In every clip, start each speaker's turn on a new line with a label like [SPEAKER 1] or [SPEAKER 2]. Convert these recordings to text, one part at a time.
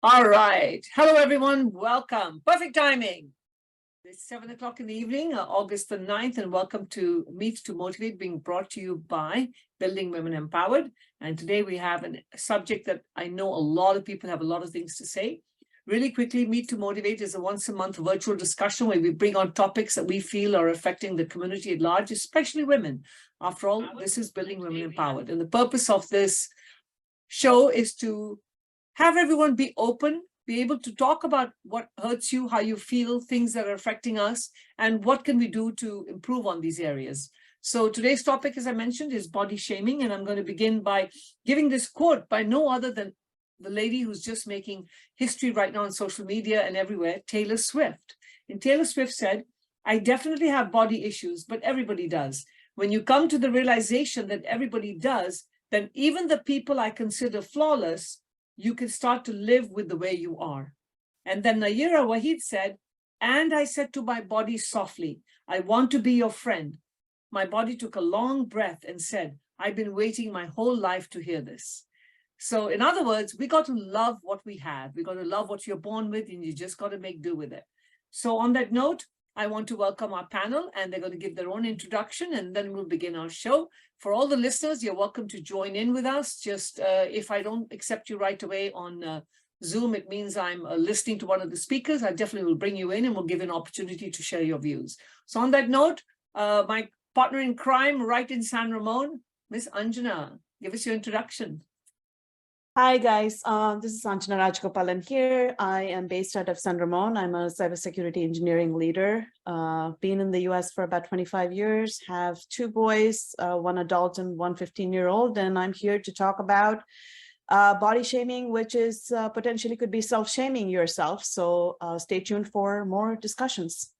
[SPEAKER 1] All right. Hello, everyone. Welcome. Perfect timing. It's 7 o'clock in the evening, August the 9th, and welcome to Meet to Motivate, being brought to you by Building Women Empowered. And today we have a subject that I know a lot of people have a lot of things to say. Really quickly, Meet to Motivate is a once-a-month virtual discussion where we bring on topics that we feel are affecting the community at large, especially women. After all, this is Building Women Empowered. And the purpose of this show is to have everyone be open, be able to talk about what hurts you, how you feel, things that are affecting us, and what can we do to improve on these areas. So today's topic, as I mentioned, is body shaming. And I'm going to begin by giving this quote by no other than the lady who's just making history right now on social media and everywhere, Taylor Swift. And Taylor Swift said, "I definitely have body issues, but everybody does. When you come to the realization that everybody does, then even the people I consider flawless, you can start to live with the way you are." And then Nayira Waheed said, "And I said to my body softly, I want to be your friend. My body took a long breath and said, I've been waiting my whole life to hear this." So in other words, we got to love what we have. We got to love what you're born with, and you just got to make do with it. So on that note, I want to welcome our panel, and they're going to give their own introduction, and then we'll begin our show. For all the listeners, you're welcome to join in with us. Just if I don't accept you right away on Zoom, it means I'm listening to one of the speakers. I definitely will bring you in, and we'll give you an opportunity to share your views. So on that note, my partner in crime right in San Ramon, Miss Anjana, give us your introduction.
[SPEAKER 2] Hi guys, this is Anjana Rajgopalan here. I am based out of San Ramon. I'm a cybersecurity engineering leader. Been in the US for about 25 years, have two boys, one adult and one 15-year-old, and I'm here to talk about body shaming, which is potentially could be self-shaming yourself. So stay tuned for more discussions.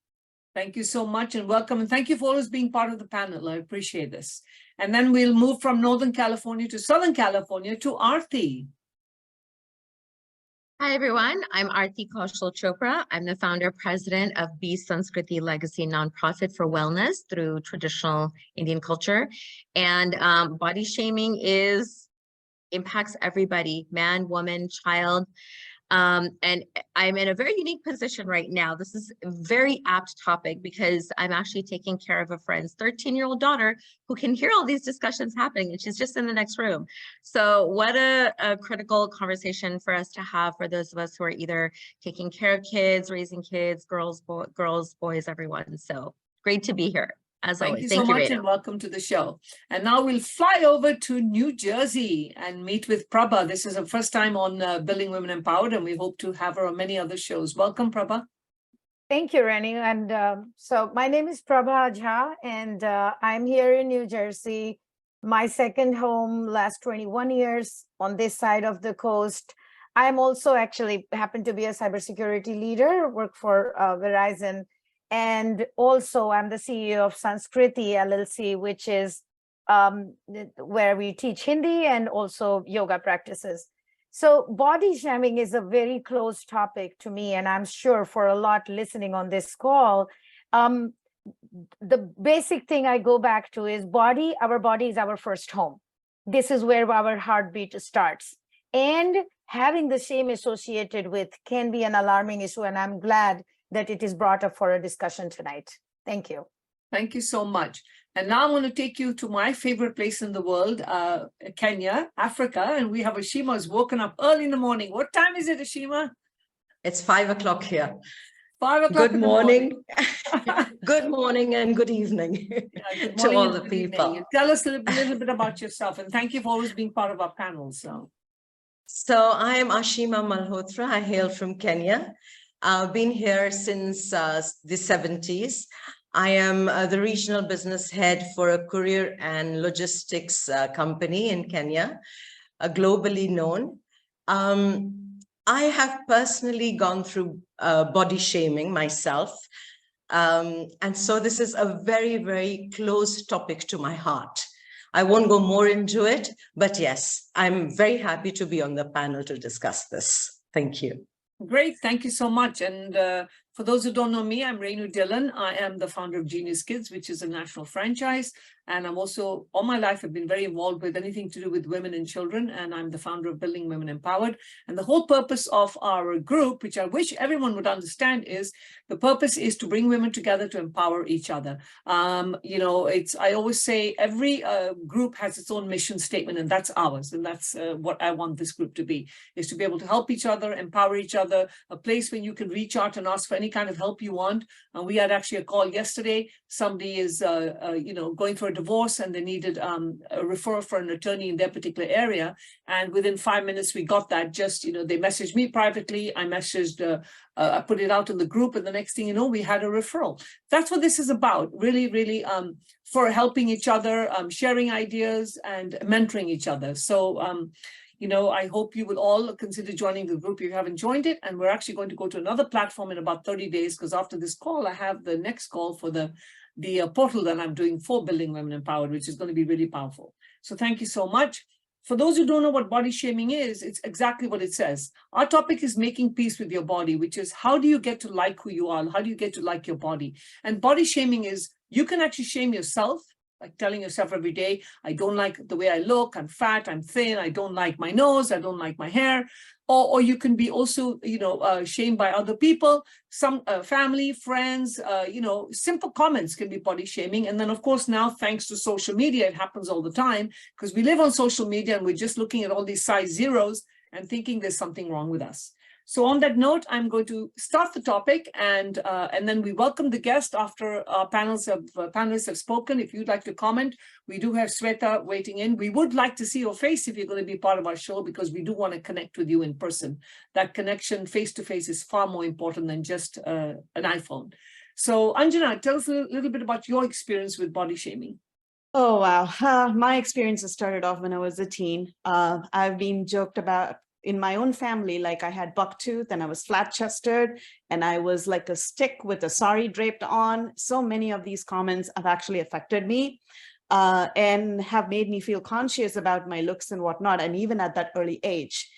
[SPEAKER 1] Thank you so much and welcome. And thank you for always being part of the panel. I appreciate this. And then we'll move from Northern California to Southern California to Aarti.
[SPEAKER 3] Hi, everyone. I'm Aarti Kaushal Chopra. I'm the founder president of B Sanskriti Legacy Nonprofit for Wellness through traditional Indian culture. And body shaming impacts everybody, man, woman, child. And I'm in a very unique position right now. This is a very apt topic because I'm actually taking care of a friend's 13-year-old daughter who can hear all these discussions happening, and she's just in the next room. So what a critical conversation for us to have for those of us who are either taking care of kids, raising kids, girls, boys, everyone. So great to be here. As always.
[SPEAKER 1] Thank you so much and welcome to the show. And now we'll fly over to New Jersey and meet with Prabha. This is her first time on Building Women Empowered, and we hope to have her on many other shows. Welcome, Prabha.
[SPEAKER 4] Thank you, Rani. And so my name is Prabha Jha, and I'm here in New Jersey. My second home, last 21 years on this side of the coast. I'm also actually happen to be a cybersecurity leader, work for Verizon. And also I'm the CEO of Sanskriti LLC, which is where we teach Hindi and also yoga practices. So body shaming is a very close topic to me, and I'm sure for a lot listening on this call. The basic thing I go back to is our body is our first home. This is where our heartbeat starts. And having the shame associated with can be an alarming issue, and I'm glad that it is brought up for a discussion tonight. Thank you.
[SPEAKER 1] Thank you so much. And now I'm going to take you to my favorite place in the world, Kenya, Africa. And we have Ashima who's woken up early in the morning. What time is it, Ashima?
[SPEAKER 5] It's 5 o'clock here.
[SPEAKER 1] 5 o'clock.
[SPEAKER 5] Good morning. Good morning and good evening,
[SPEAKER 1] good morning
[SPEAKER 5] to all the people.
[SPEAKER 1] Tell us a little bit about yourself, and thank you for always being part of our panel.
[SPEAKER 5] So I am Ashima Malhotra. I hail from Kenya. I've been here since the 70s. I am the regional business head for a courier and logistics company in Kenya, globally known. I have personally gone through body shaming myself. And so this is a very, very close topic to my heart. I won't go more into it, but yes, I'm very happy to be on the panel to discuss this. Thank you.
[SPEAKER 1] Great, thank you so much. And for those who don't know me, I'm Renu Dhillon. I am the founder of Genius Kids, which is a national franchise. And I'm also, all my life, I've been very involved with anything to do with women and children. And I'm the founder of Building Women Empowered. And the whole purpose of our group, which I wish everyone would understand, is the purpose is to bring women together to empower each other. I always say every group has its own mission statement, and that's ours. And that's what I want this group to be, is to be able to help each other, empower each other, a place where you can reach out and ask for any kind of help you want. And we had actually a call yesterday. Somebody is, going for a divorce, and they needed a referral for an attorney in their particular area. And within 5 minutes, we got that. Just, they messaged me privately. I messaged, I put it out in the group, and the next thing you know, we had a referral. That's what this is about, really, really, for helping each other, sharing ideas and mentoring each other. So, I hope you will all consider joining the group if you haven't joined it. And we're actually going to go to another platform in about 30 days, because after this call, I have the next call for the portal that I'm doing for Building Women Empowered, which is going to be really powerful. So thank you so much. For those who don't know what body shaming is, it's exactly what it says. Our topic is making peace with your body, which is how do you get to like who you are? How do you get to like your body? And body shaming is, you can actually shame yourself, like telling yourself every day, I don't like the way I look, I'm fat, I'm thin, I don't like my nose, I don't like my hair. Or you can be also, shamed by other people, some family, friends, simple comments can be body shaming. And then, of course, now, thanks to social media, it happens all the time, because we live on social media and we're just looking at all these size zeros and thinking there's something wrong with us. So on that note, I'm going to start the topic, and then we welcome the guest after our panelists have spoken. If you'd like to comment, we do have Sweta waiting in. We would like to see your face if you're going to be part of our show, because we do want to connect with you in person. That connection face-to-face is far more important than just an iPhone. So Anjana, tell us a little bit about your experience with body shaming.
[SPEAKER 2] Oh, wow. My experience started off when I was a teen. I've been joked about in my own family, like I had buck tooth and I was flat chested and I was like a stick with a sari draped on. So many of these comments have actually affected me and have made me feel conscious about my looks and whatnot. And even at that early age.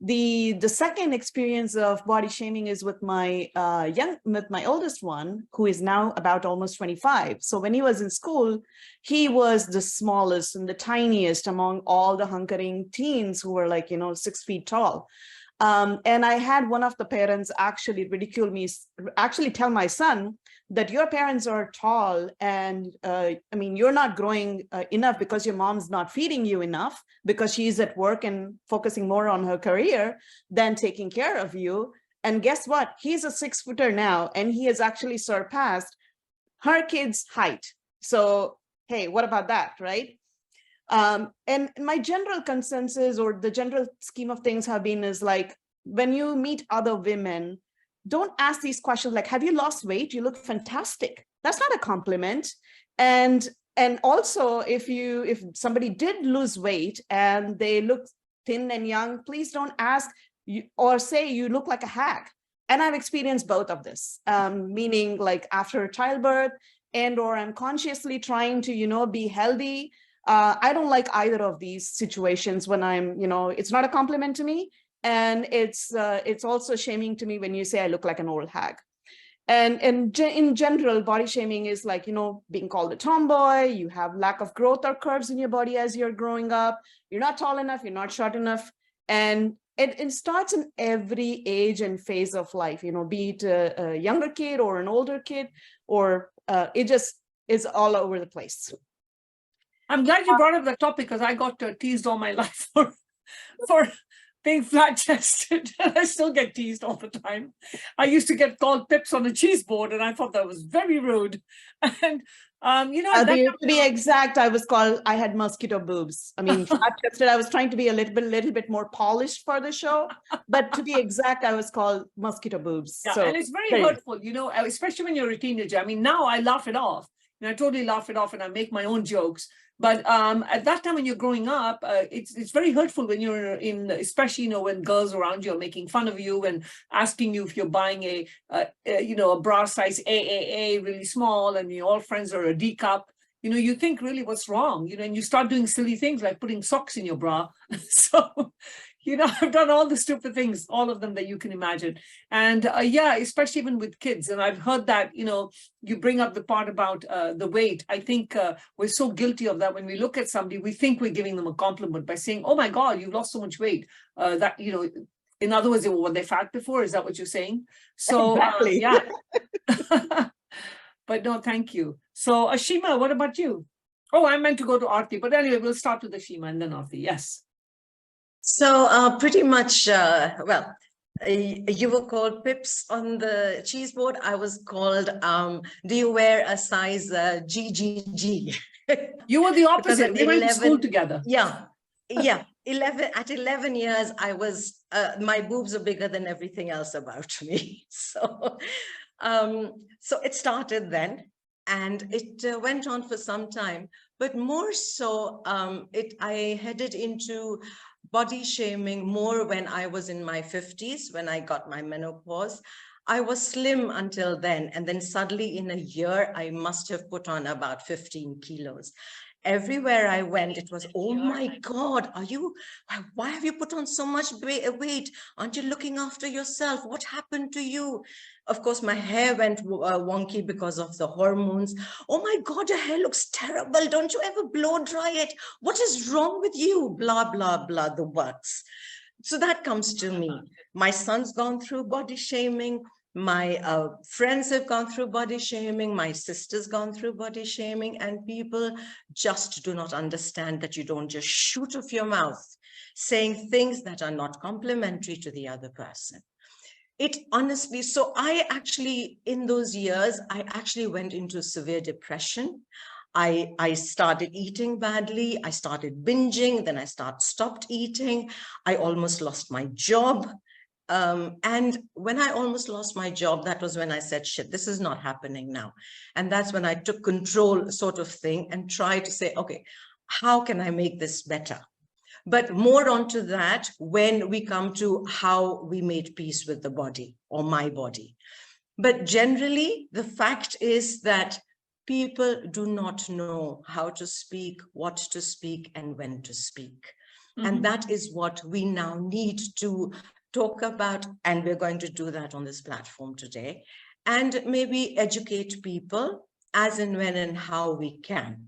[SPEAKER 2] The second experience of body shaming is with my oldest one, who is now about almost 25. So when he was in school, he was the smallest and the tiniest among all the hunkering teens who were like, 6 feet tall. And I had one of the parents actually ridicule me, actually tell my son that your parents are tall and you're not growing enough because your mom's not feeding you enough because she's at work and focusing more on her career than taking care of you. And guess what? He's a 6-footer now, and he has actually surpassed her kid's height. So, hey, what about that, right? And my general consensus or the general scheme of things have been is like, when you meet other women, don't ask these questions like, have you lost weight? You look fantastic. That's not a compliment. And also, if somebody did lose weight and they look thin and young, please don't ask you or say you look like a hag. And I've experienced both of this, meaning like after childbirth or I'm consciously trying to, be healthy. I don't like either of these situations when I'm, it's not a compliment to me. And it's also shaming to me when you say I look like an old hag. And in general, body shaming is like, being called a tomboy, you have lack of growth or curves in your body as you're growing up, you're not tall enough, you're not short enough. And it starts in every age and phase of life, be it a younger kid or an older kid, or it just is all over the place.
[SPEAKER 1] I'm glad you brought up the topic, because I got teased all my life for being flat-chested, and I still get teased all the time. I used to get called pips on a cheese board, and I thought that was very rude. And
[SPEAKER 2] to be exact, I had mosquito boobs. I mean, flat-chested. I was trying to be a little bit more polished for the show, but to be exact, I was called mosquito boobs.
[SPEAKER 1] Yeah,
[SPEAKER 2] so,
[SPEAKER 1] and it's very hurtful, especially when you're a teenager. I mean, now I laugh it off. And I totally laugh it off and I make my own jokes. But at that time when you're growing up, it's very hurtful when you're especially, when girls around you are making fun of you and asking you if you're buying a bra size AAA really small and all friends are a D cup. You think really what's wrong, and you start doing silly things like putting socks in your bra. So, you know, I've done all the stupid things, all of them that you can imagine. And yeah, especially even with kids. And I've heard that, you know, you bring up the part about the weight. I think we're so guilty of that. When we look at somebody, we think we're giving them a compliment by saying, oh my God, you lost so much weight. That, you know, in other words, were they fat before? Is that what you're saying? So
[SPEAKER 2] Exactly.
[SPEAKER 1] yeah. But no, thank you. So Ashima, what about you? Oh, I meant to go to Aarti, but anyway, we'll start with Ashima and then Aarti. Yes.
[SPEAKER 5] So pretty much, well, you were called Pips on the cheese board. I was called, do you wear a size GGG?
[SPEAKER 1] You were the
[SPEAKER 5] Because
[SPEAKER 1] opposite.
[SPEAKER 5] at
[SPEAKER 1] We went to school
[SPEAKER 5] 11
[SPEAKER 1] together.
[SPEAKER 5] Yeah, yeah. At 11 years, I was, my boobs are bigger than everything else about me. So, so it started then, and it went on for some time. But more so, I headed into body shaming more when I was in my 50s, when I got my menopause. I was slim until then, and then suddenly in a year, I must have put on about 15 kilos. Everywhere I went, it was, oh my God, why have you put on so much weight? Aren't you looking after yourself? What happened to you? Of course, my hair went wonky because of the hormones. Oh my God, your hair looks terrible. Don't you ever blow dry it? What is wrong with you? Blah, blah, blah, the works. So that comes to me. My son's gone through body shaming. My friends have gone through body shaming. My sister's gone through body shaming, and people just do not understand that you don't just shoot off your mouth saying things that are not complimentary to the other person. It honestly, so I actually, in those years, I actually went into severe depression. I started eating badly. I started binging. Then I stopped eating. I almost lost my job. And when I almost lost my job, that was when I said, shit, this is not happening now. And that's when I took control sort of thing and tried to say, okay, how can I make this better? But more onto that when we come to how we made peace with the body or my body. But generally, the fact is that people do not know how to speak, what to speak, and when to speak. Mm-hmm. And that is what we now need to talk about, and we're going to do that on this platform today, and maybe educate people as and when and how we can.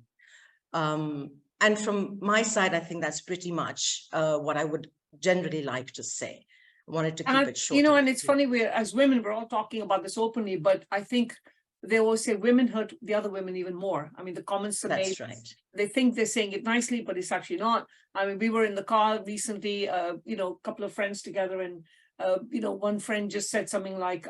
[SPEAKER 5] And from my side, I think that's pretty much what I would generally like to say. I wanted to keep it short.
[SPEAKER 1] You know, and it's funny, as women, we're all talking about this openly, but I think they always say women hurt the other women even more. I mean, the comments are made.
[SPEAKER 5] That's right.
[SPEAKER 1] They think they're saying it nicely, but it's actually not. I mean, we were in the car recently, you know, a couple of friends together, and you know, one friend just said something like,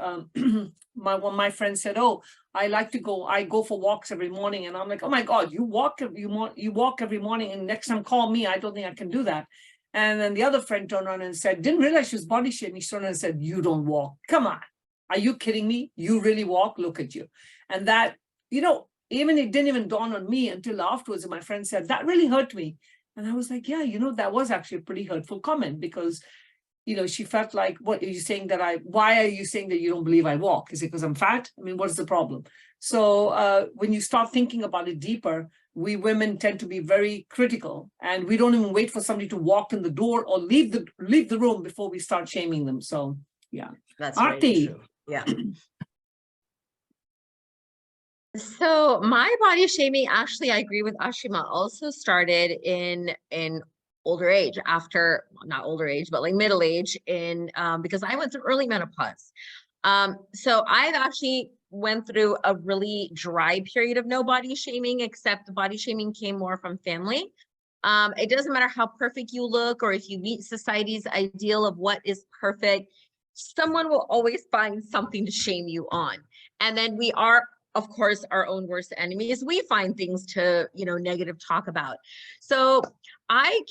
[SPEAKER 1] my friend said, oh, I go for walks every morning. And I'm like, oh my God, you walk every morning, and next time call me. I don't think I can do that. And then the other friend turned around and said, didn't realize she was body shaming. She turned around and said, you don't walk. Come on. Are you kidding me? You really walk? Look at you. And that, you know, even it didn't even dawn on me until afterwards. And my friend said, that really hurt me. And I was like, yeah, you know, that was actually a pretty hurtful comment, because you know, she felt like, what are you saying why are you saying that you don't believe I walk? Is it because I'm fat? I mean, what's the problem? So when you start thinking about it deeper, we women tend to be very critical, and we don't even wait for somebody to walk in the door or leave the room before we start shaming them. So yeah.
[SPEAKER 5] That's very true. Yeah.
[SPEAKER 3] So my body shaming, actually, I agree with Ashima, also started in older age, after, not older age, but like middle age, because I went through early menopause. So I've actually went through a really dry period of no body shaming, except the body shaming came more from family. It doesn't matter how perfect you look, or if you meet society's ideal of what is perfect, someone will always find something to shame you on. And then we are, of course, our own worst enemies. We find things to, you know, negative talk about. So I've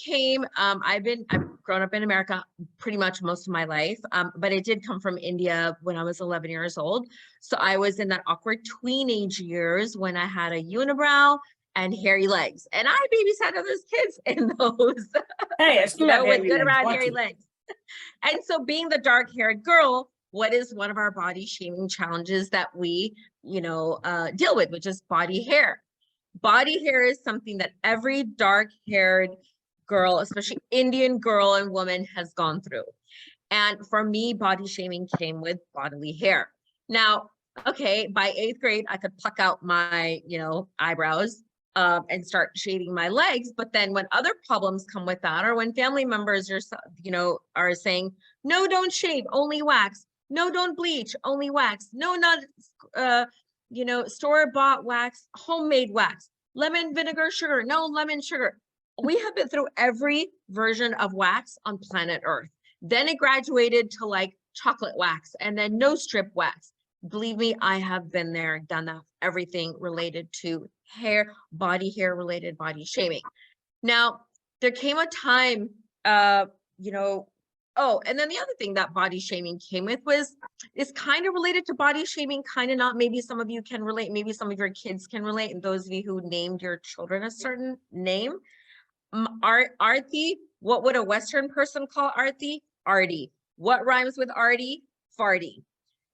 [SPEAKER 3] grown up in America pretty much most of my life, but it did come from India when I was 11 years old. So I was in that awkward teenage years when I had a unibrow and hairy legs, and I babysat others' kids in those.
[SPEAKER 1] Hey, I still have
[SPEAKER 3] with good around hairy legs. And so being the dark-haired girl, what is one of our body shaming challenges that we, you know, deal with, which is body hair. Body hair is something that every dark-haired girl, especially Indian girl and woman, has gone through. And for me, body shaming came with bodily hair. Now, okay, by 8th grade, I could pluck out my, eyebrows and start shaving my legs. But then when other problems come with that, or when family members are saying, no, don't shave, only wax. No, don't bleach, only wax. No, not, store-bought wax, homemade wax. Lemon vinegar, sugar, no lemon sugar. We have been through every version of wax on planet Earth. Then it graduated to like chocolate wax and then no strip wax. Believe me, I have been there, done that, everything related to hair, body hair related body shaming. Now, there came a time, and then the other thing that body shaming came with is kind of related to body shaming, kind of not. Maybe some of you can relate, maybe some of your kids can relate, and those of you who named your children a certain name. Arti, what would a Western person call Arti? Artie. What rhymes with Artie? Farty.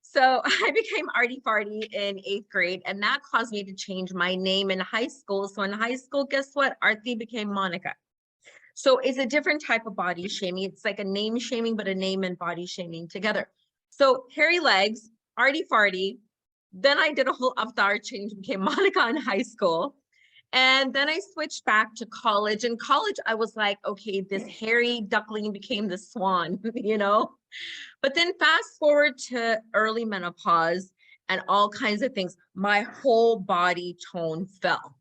[SPEAKER 3] So I became Artie Farty in 8th grade, and that caused me to change my name in high school. So in high school, guess what? Arti became Monica. So it's a different type of body shaming. It's like a name shaming, but a name and body shaming together. So hairy legs, Artie Farty. Then I did a whole avatar change, became Monica in high school. And then I switched back to college. In college, I was like, okay, this hairy duckling became the swan, But then fast forward to early menopause and all kinds of things, my whole body tone fell.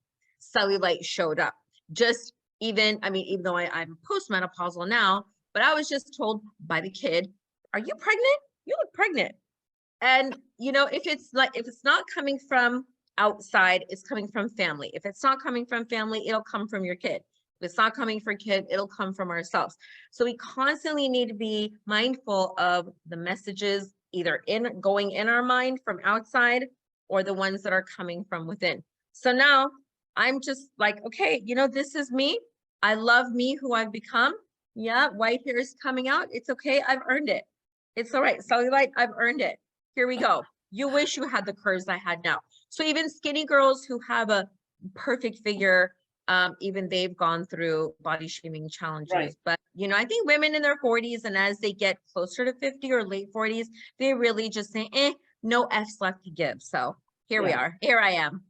[SPEAKER 3] Cellulite showed up. Even though I'm postmenopausal now, but I was just told by the kid, are you pregnant? You look pregnant. And, if it's not coming from outside, it's coming from family. If it's not coming from family, it'll come from your kid. If it's not coming from kid, it'll come from ourselves. So we constantly need to be mindful of the messages either going in our mind from outside or the ones that are coming from within. So now I'm just like, okay, this is me. I love me, who I've become. Yeah, white hair is coming out. It's okay. I've earned it. It's all right. Cellulite, I've earned it. Here we go. You wish you had the curves I had now. So even skinny girls who have a perfect figure, even they've gone through body shaming challenges. Right. But, I think women in their 40s and as they get closer to 50 or late 40s, they really just say, no F's left to give. So here we are. Here I am.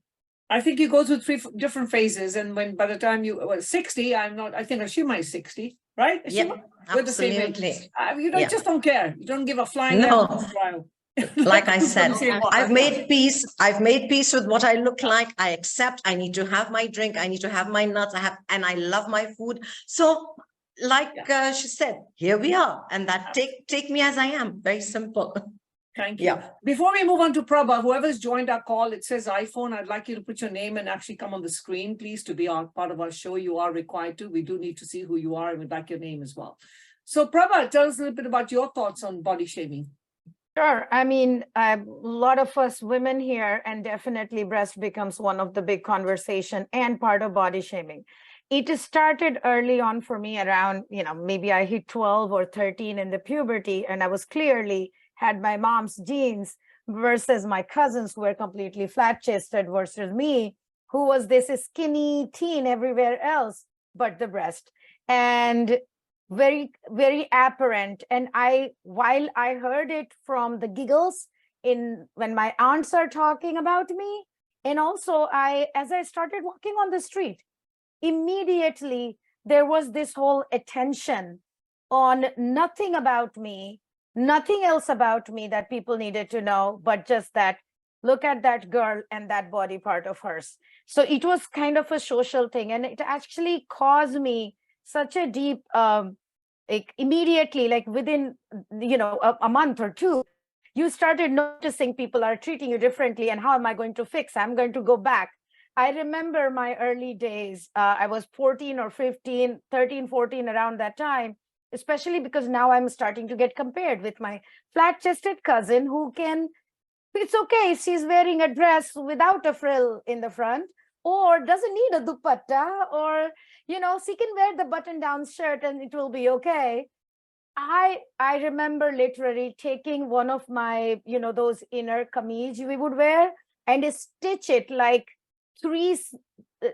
[SPEAKER 1] I think you go through 3 different phases. And by the time you were 60, I think Ashima is 60, right?
[SPEAKER 5] Yeah, absolutely.
[SPEAKER 1] You just don't care. You don't give a flying
[SPEAKER 5] no. Like I said, I've made peace with what I look like. I accept, I need to have my drink. I need to have my nuts. And I love my food. So like she said, here we are. And that take me as I am. Very simple.
[SPEAKER 1] Thank you. Yeah. Before we move on to Prabha, whoever's joined our call, it says iPhone. I'd like you to put your name and actually come on the screen, please, to be part of our show. You are required to. We do need to see who you are and we'd like your name as well. So Prabha, tell us a little bit about your thoughts on body shaming.
[SPEAKER 4] Sure. A lot of us women here, and definitely breast becomes one of the big conversation and part of body shaming. It started early on for me around, maybe I hit 12 or 13 in the puberty, and I was clearly had my mom's genes versus my cousins who were completely flat-chested versus me, who was this skinny teen everywhere else but the breast. And very, very apparent. And while I heard it from the giggles when my aunts are talking about me, and also as I started walking on the street, immediately there was this whole attention on nothing about me, nothing else about me that people needed to know, but just that, look at that girl and that body part of hers. So it was kind of a social thing. And it actually caused me such a deep, immediately, like within, a month or two, you started noticing people are treating you differently. And how am I going to fix? I'm going to go back. I remember my early days. I was 14 or 15, 13, 14, around that time, especially because now I'm starting to get compared with my flat-chested cousin who it's okay, she's wearing a dress without a frill in the front, or doesn't need a dupatta, or, she can wear the button-down shirt and it will be okay. I remember literally taking one of my, those inner kameez we would wear and stitch it like 3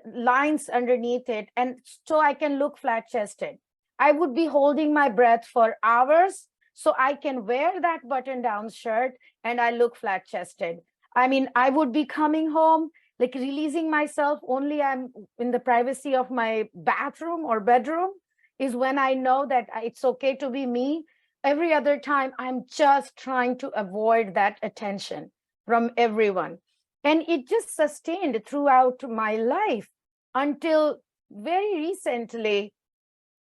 [SPEAKER 4] lines underneath it, and so I can look flat chested. I would be holding my breath for hours so I can wear that button down shirt and I look flat chested. I mean, I would be coming home, like releasing myself only I'm in the privacy of my bathroom or bedroom is when I know that it's okay to be me. Every other time, I'm just trying to avoid that attention from everyone. And it just sustained throughout my life until very recently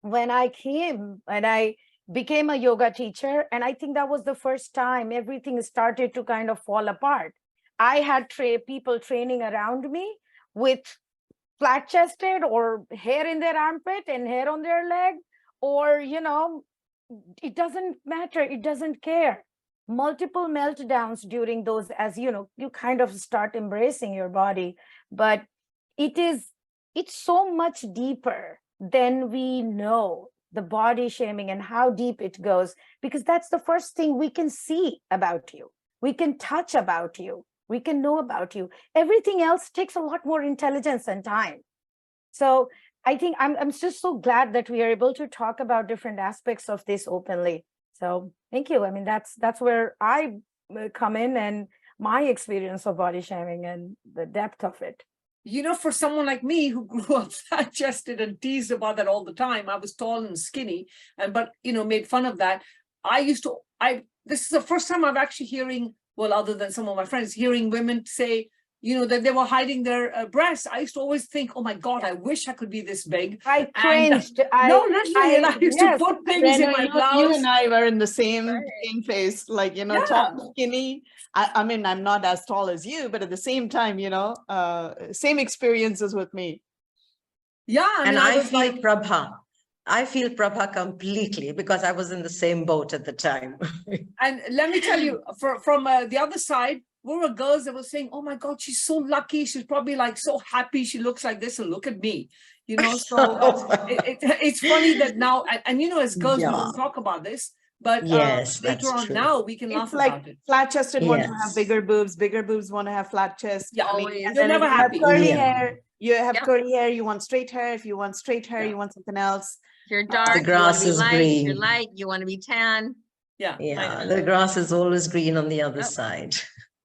[SPEAKER 4] when I came and I became a yoga teacher. And I think that was the first time everything started to kind of fall apart. I had people training around me with flat chested or hair in their armpit and hair on their leg, or, it doesn't matter. It doesn't care. Multiple meltdowns during those, as you kind of start embracing your body. But it's so much deeper than we know, the body shaming and how deep it goes, because that's the first thing we can see about you. We can touch about you. We can know about you. Everything else takes a lot more intelligence and time. So I think I'm just so glad that we are able to talk about different aspects of this openly. So thank you. I mean, that's where I come in, and my experience of body shaming and the depth of it.
[SPEAKER 1] For someone like me who grew up flat-chested and teased about that all the time, I was tall and skinny, but made fun of that. This is the first time I'm actually hearing, well, other than some of my friends, hearing women say, that they were hiding their breasts. I used to always think, oh my God, I wish I could be this big.
[SPEAKER 4] I cringed.
[SPEAKER 1] No, literally, and I used to put things in my blouse.
[SPEAKER 2] You and I were in the same phase, like, tall, skinny. I mean, I'm not as tall as you, but at the same time, same experiences with me.
[SPEAKER 1] Yeah.
[SPEAKER 5] I feel Prabha. I feel Prabha completely, because I was in the same boat at the time.
[SPEAKER 1] And let me tell you, from the other side, we were girls that were saying, oh my God, she's so lucky. She's probably like so happy. She looks like this, and look at me, so it's funny that now, and as girls, we don't talk about this, but
[SPEAKER 5] yes,
[SPEAKER 1] later on
[SPEAKER 5] true.
[SPEAKER 1] Now we can laugh about it.
[SPEAKER 2] Flat-chested want to have bigger boobs want to have flat chest.
[SPEAKER 1] Yeah,
[SPEAKER 2] always.
[SPEAKER 1] You're never happy.
[SPEAKER 2] Curly hair. You have curly hair, you want straight hair. If you want straight hair, you want something else.
[SPEAKER 3] If you're dark,
[SPEAKER 5] the grass
[SPEAKER 3] you want to be
[SPEAKER 5] is
[SPEAKER 3] light.
[SPEAKER 5] green.
[SPEAKER 3] If you're light, you want to be tan.
[SPEAKER 5] Yeah, the grass is always green on the other side.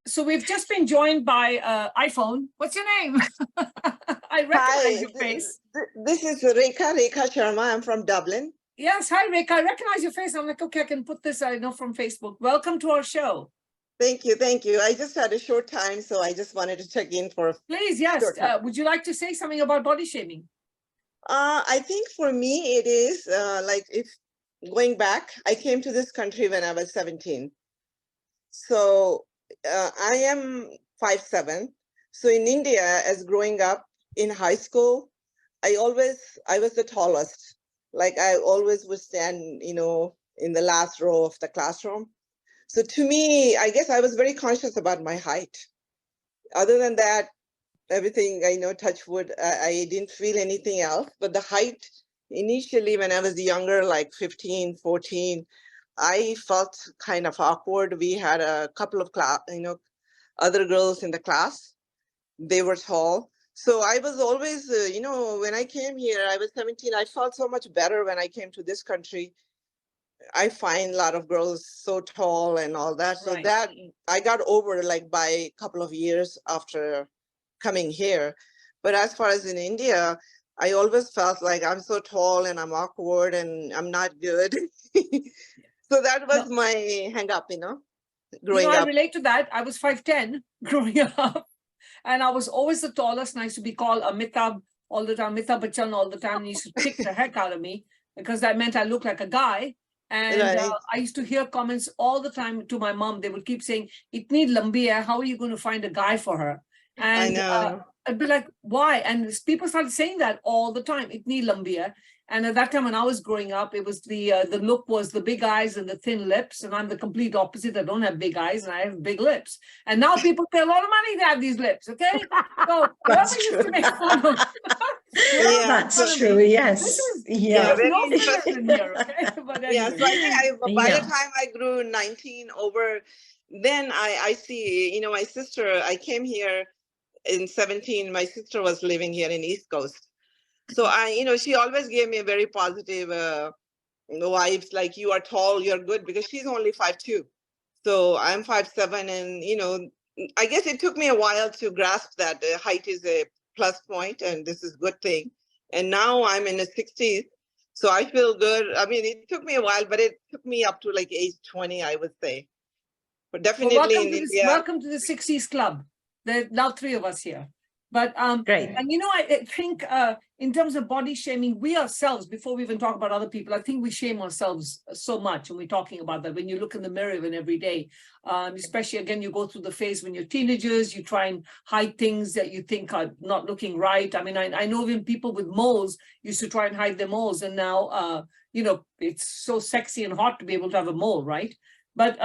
[SPEAKER 1] So we've just been joined by iPhone. What's your name? I recognize your face.
[SPEAKER 6] This is Rekha Sharma. I'm from Dublin.
[SPEAKER 1] Yes, hi Rekha. I recognize your face. I'm like, okay, I can put this, I know, from Facebook. Welcome to our show.
[SPEAKER 6] Thank you. I just had a short time, so I just wanted to check in for.
[SPEAKER 1] Please, yes. Would you like to say something about body shaming?
[SPEAKER 6] I think for me it is like, if going back, I came to this country when I was 17. So I am 5'7". So in India, as growing up in high school, I was the tallest. Like, I always would stand, in the last row of the classroom. So to me, I guess I was very conscious about my height. Other than that, everything, touch wood, I didn't feel anything else. But the height, initially when I was younger, like 15, 14, I felt kind of awkward. We had a couple of other girls in the class. They were tall. So I was always, when I came here, I was 17. I felt so much better when I came to this country. I find a lot of girls so tall and all that. So that I got over like by a couple of years after coming here. But as far as in India, I always felt like I'm so tall and I'm awkward and I'm not good. So that was my hang up, growing up.
[SPEAKER 1] I relate to that. I was 5'10" growing up, and I was always the tallest, and I used to be called Amitabh all the time, Amitabh Bachchan all the time, and he used to kick the heck out of me because that meant I looked like a guy. And I used to hear comments all the time to my mom. They would keep saying, "Itni lambi hai, how are you going to find a guy for her?" And I'd be like, why? And people started saying that all the time, "Itni lambi hai." And at that time, when I was growing up, it was the look was the big eyes and the thin lips. And I'm the complete opposite. I don't have big eyes and I have big lips. And now people pay a lot of money to have these lips, okay? So whoever used to make fun of
[SPEAKER 5] that's true. Yes.
[SPEAKER 1] There's no filler in here, okay? But anyway.
[SPEAKER 6] Yeah, so I think by the time I grew 19 over, then I see, my sister, I came here in 17, my sister was living here in East Coast. So she always gave me a very positive vibes, like you are tall, you're good, because she's only 5'2". So I'm 5'7", and I guess it took me a while to grasp that height is a plus point and this is a good thing. And now I'm in the 60s, so I feel good. I mean, it took me a while, but it took me up to like age 20, I would say. But definitely
[SPEAKER 1] Well,
[SPEAKER 6] in India.
[SPEAKER 1] welcome to the 60s club. There are now 3 of us here. But
[SPEAKER 5] Great.
[SPEAKER 1] and I think in terms of body shaming, we ourselves, before we even talk about other people, I think we shame ourselves so much when we're talking about that. When you look in the mirror even every day, especially again, you go through the phase when you're teenagers, you try and hide things that you think are not looking right. I mean, I know even people with moles used to try and hide their moles, and now it's so sexy and hot to be able to have a mole, right? But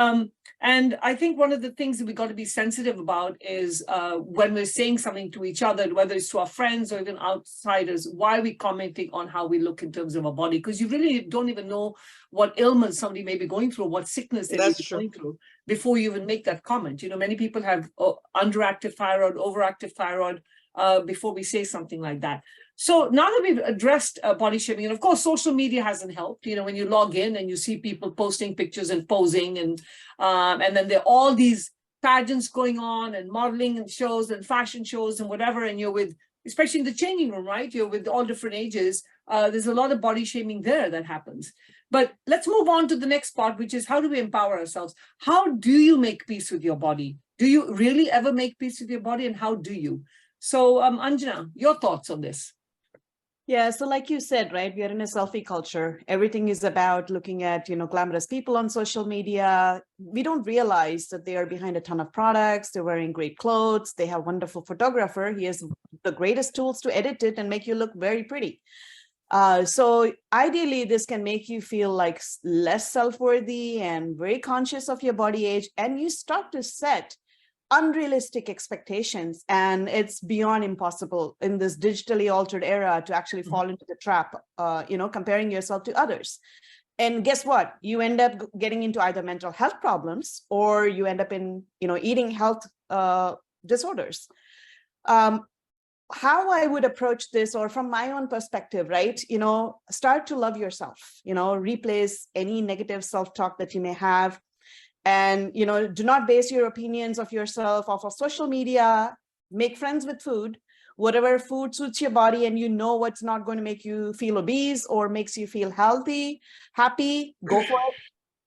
[SPEAKER 1] and I think one of the things that we got to be sensitive about is when we're saying something to each other, whether it's to our friends or even outsiders, why are we commenting on how we look in terms of our body? Because you really don't even know what ailment somebody may be going through, what sickness they may be going through before you even make that comment. Many people have underactive thyroid, overactive thyroid before we say something like that. So now that we've addressed body shaming, and of course, social media hasn't helped. When you log in and you see people posting pictures and posing, and then there are all these pageants going on and modeling and shows and fashion shows and whatever, and you're with, especially in the changing room, right? You're with all different ages. There's a lot of body shaming there that happens. But let's move on to the next part, which is how do we empower ourselves? How do you make peace with your body? Do you really ever make peace with your body, and how do you? So Anjana, your thoughts on this?
[SPEAKER 2] Yeah, so like you said, right, we are in a selfie culture. Everything is about looking at, glamorous people on social media. We don't realize that they are behind a ton of products. They're wearing great clothes. They have a wonderful photographer. He has the greatest tools to edit it and make you look very pretty. So ideally, this can make you feel like less self-worthy and very conscious of your body age. And you start to set unrealistic expectations, and it's beyond impossible in this digitally altered era to actually fall into the trap, comparing yourself to others. And guess what? You end up getting into either mental health problems, or you end up in, eating health disorders. How I would approach this, or from my own perspective, right? Start to love yourself, replace any negative self-talk that you may have. And, do not base your opinions of yourself off of social media. Make friends with food, whatever food suits your body, and what's not going to make you feel obese or makes you feel healthy, happy, go for it.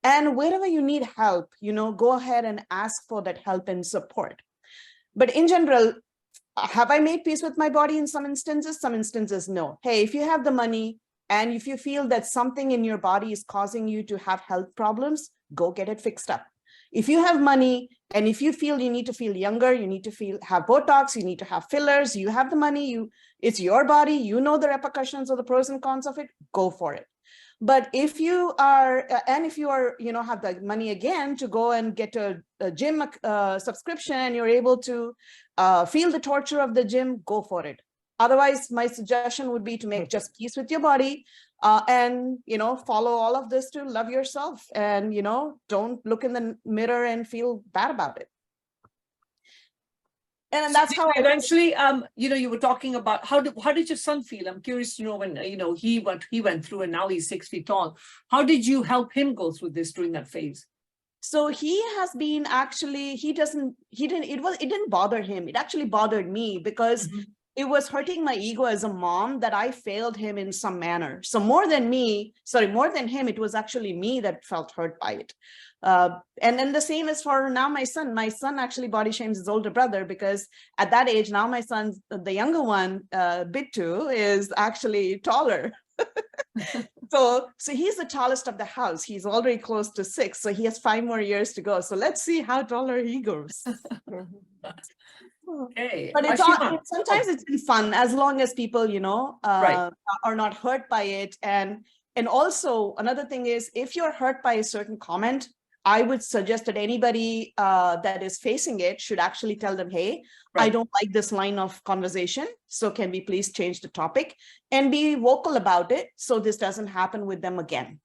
[SPEAKER 2] And wherever you need help, go ahead and ask for that help and support. But in general, have I made peace with my body in some instances? Some instances, no. Hey, if you have the money and if you feel that something in your body is causing you to have health problems, go get it fixed up. If you have money and if you feel you need to feel younger, you need to have Botox, you need to have fillers, you have the money, it's your body, the repercussions or the pros and cons of it, go for it. But if you are, have the money again to go and get a gym subscription, and you're able to feel the torture of the gym, go for it. Otherwise, my suggestion would be to make just peace with your body, and, follow all of this to love yourself, and, don't look in the mirror and feel bad about it. And that's how
[SPEAKER 1] eventually, you were talking about how did your son feel? I'm curious to know when, he went through and now he's 6 feet tall. How did you help him go through this during that phase?
[SPEAKER 2] So he has been actually, it didn't bother him. It actually bothered me because it was hurting my ego as a mom that I failed him in some manner. So more than him, it was actually me that felt hurt by it. And then the same is for now my son. My son actually body shames his older brother because at that age, now my son's, the younger one, Bittu, is actually taller. So he's the tallest of the house. He's already close to 6. So he has 5 more years to go. So let's see how taller he goes.
[SPEAKER 1] Okay.
[SPEAKER 2] But sometimes it's been fun as long as people, are not hurt by it. And also another thing is, if you're hurt by a certain comment, I would suggest that anybody that is facing it should actually tell them, hey, I don't like this line of conversation. So can we please change the topic, and be vocal about it so this doesn't happen with them again?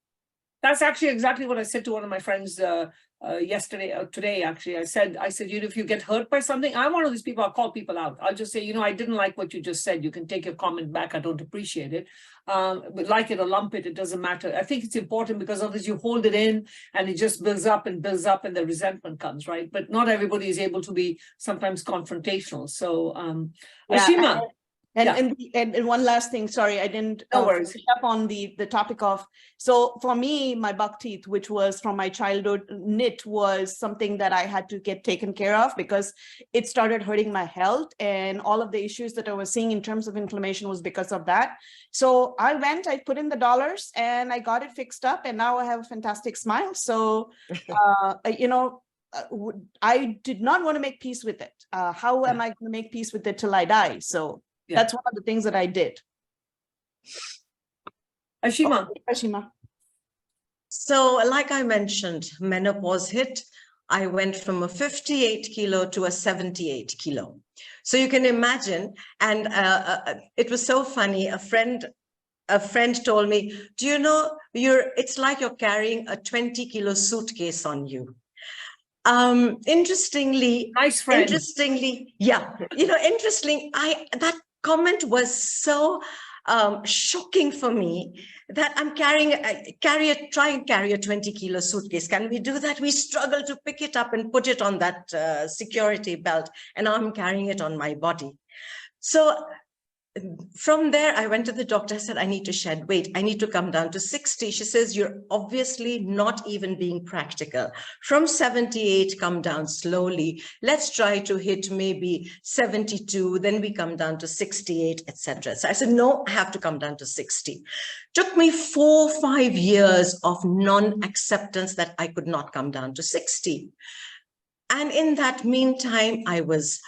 [SPEAKER 1] That's actually exactly what I said to one of my friends today, actually. I said, if you get hurt by something, I'm one of these people, I'll call people out. I'll just say, I didn't like what you just said. You can take your comment back. I don't appreciate it. But like it or lump it, it doesn't matter. I think it's important because otherwise you hold it in and it just builds up and the resentment comes, right? But not everybody is able to be sometimes confrontational. So, Ashima.
[SPEAKER 2] And one last thing, sorry, I didn't finish up on the topic of, so for me, my buck teeth, which was from my childhood, knit was something that I had to get taken care of because it started hurting my health, and all of the issues that I was seeing in terms of inflammation was because of that. So I put in the dollars and I got it fixed up, and now I have a fantastic smile. So, I did not want to make peace with it. How am I going to make peace with it till I die? So that's one of the things that I did.
[SPEAKER 1] Ashima.
[SPEAKER 2] Ashima.
[SPEAKER 5] So like I mentioned, menopause hit. I went from a 58 kilo to a 78 kilo. So you can imagine, and it was so funny. A friend told me, do you know, it's like you're carrying a 20 kilo suitcase on you. Interestingly,
[SPEAKER 1] nice friend.
[SPEAKER 5] Interestingly, that comment was so shocking for me that I'm try and carry a 20 kilo suitcase. Can we do that? We struggle to pick it up and put it on that security belt, and I'm carrying it on my body. So from there, I went to the doctor. I said, I need to shed weight. I need to come down to 60. She says, you're obviously not even being practical. From 78, come down slowly. Let's try to hit maybe 72. Then we come down to 68, etc. So I said, no, I have to come down to 60. Took me 4 or 5 years of non-acceptance that I could not come down to 60. And in that meantime, I was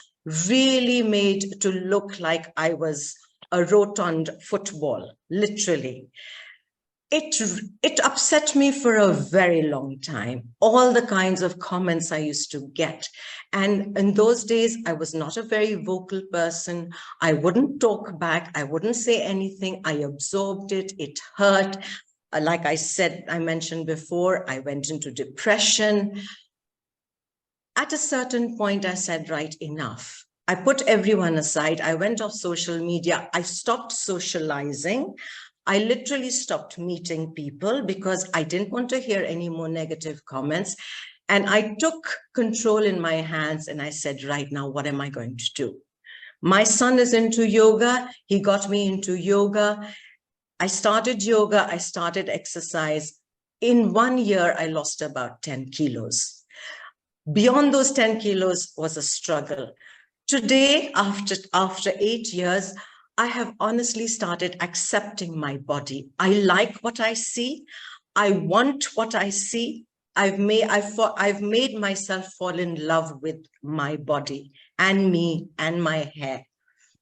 [SPEAKER 5] really made to look like I was a rotund football, literally. It upset me for a very long time, all the kinds of comments I used to get. And in those days, I was not a very vocal person. I wouldn't talk back. I wouldn't say anything. I absorbed it. It hurt. Like I mentioned before, I went into depression. At a certain point, I said, right, enough. I put everyone aside. I went off social media. I stopped socializing. I literally stopped meeting people because I didn't want to hear any more negative comments. And I took control in my hands and I said, right now, what am I going to do? My son is into yoga. He got me into yoga. I started yoga. I started exercise. In 1 year, I lost about 10 kilos. Beyond those 10 kilos was a struggle. Today, after 8 years, I have honestly started accepting my body. I like what I see. I want what I see. I've made myself fall in love with my body and me and my hair.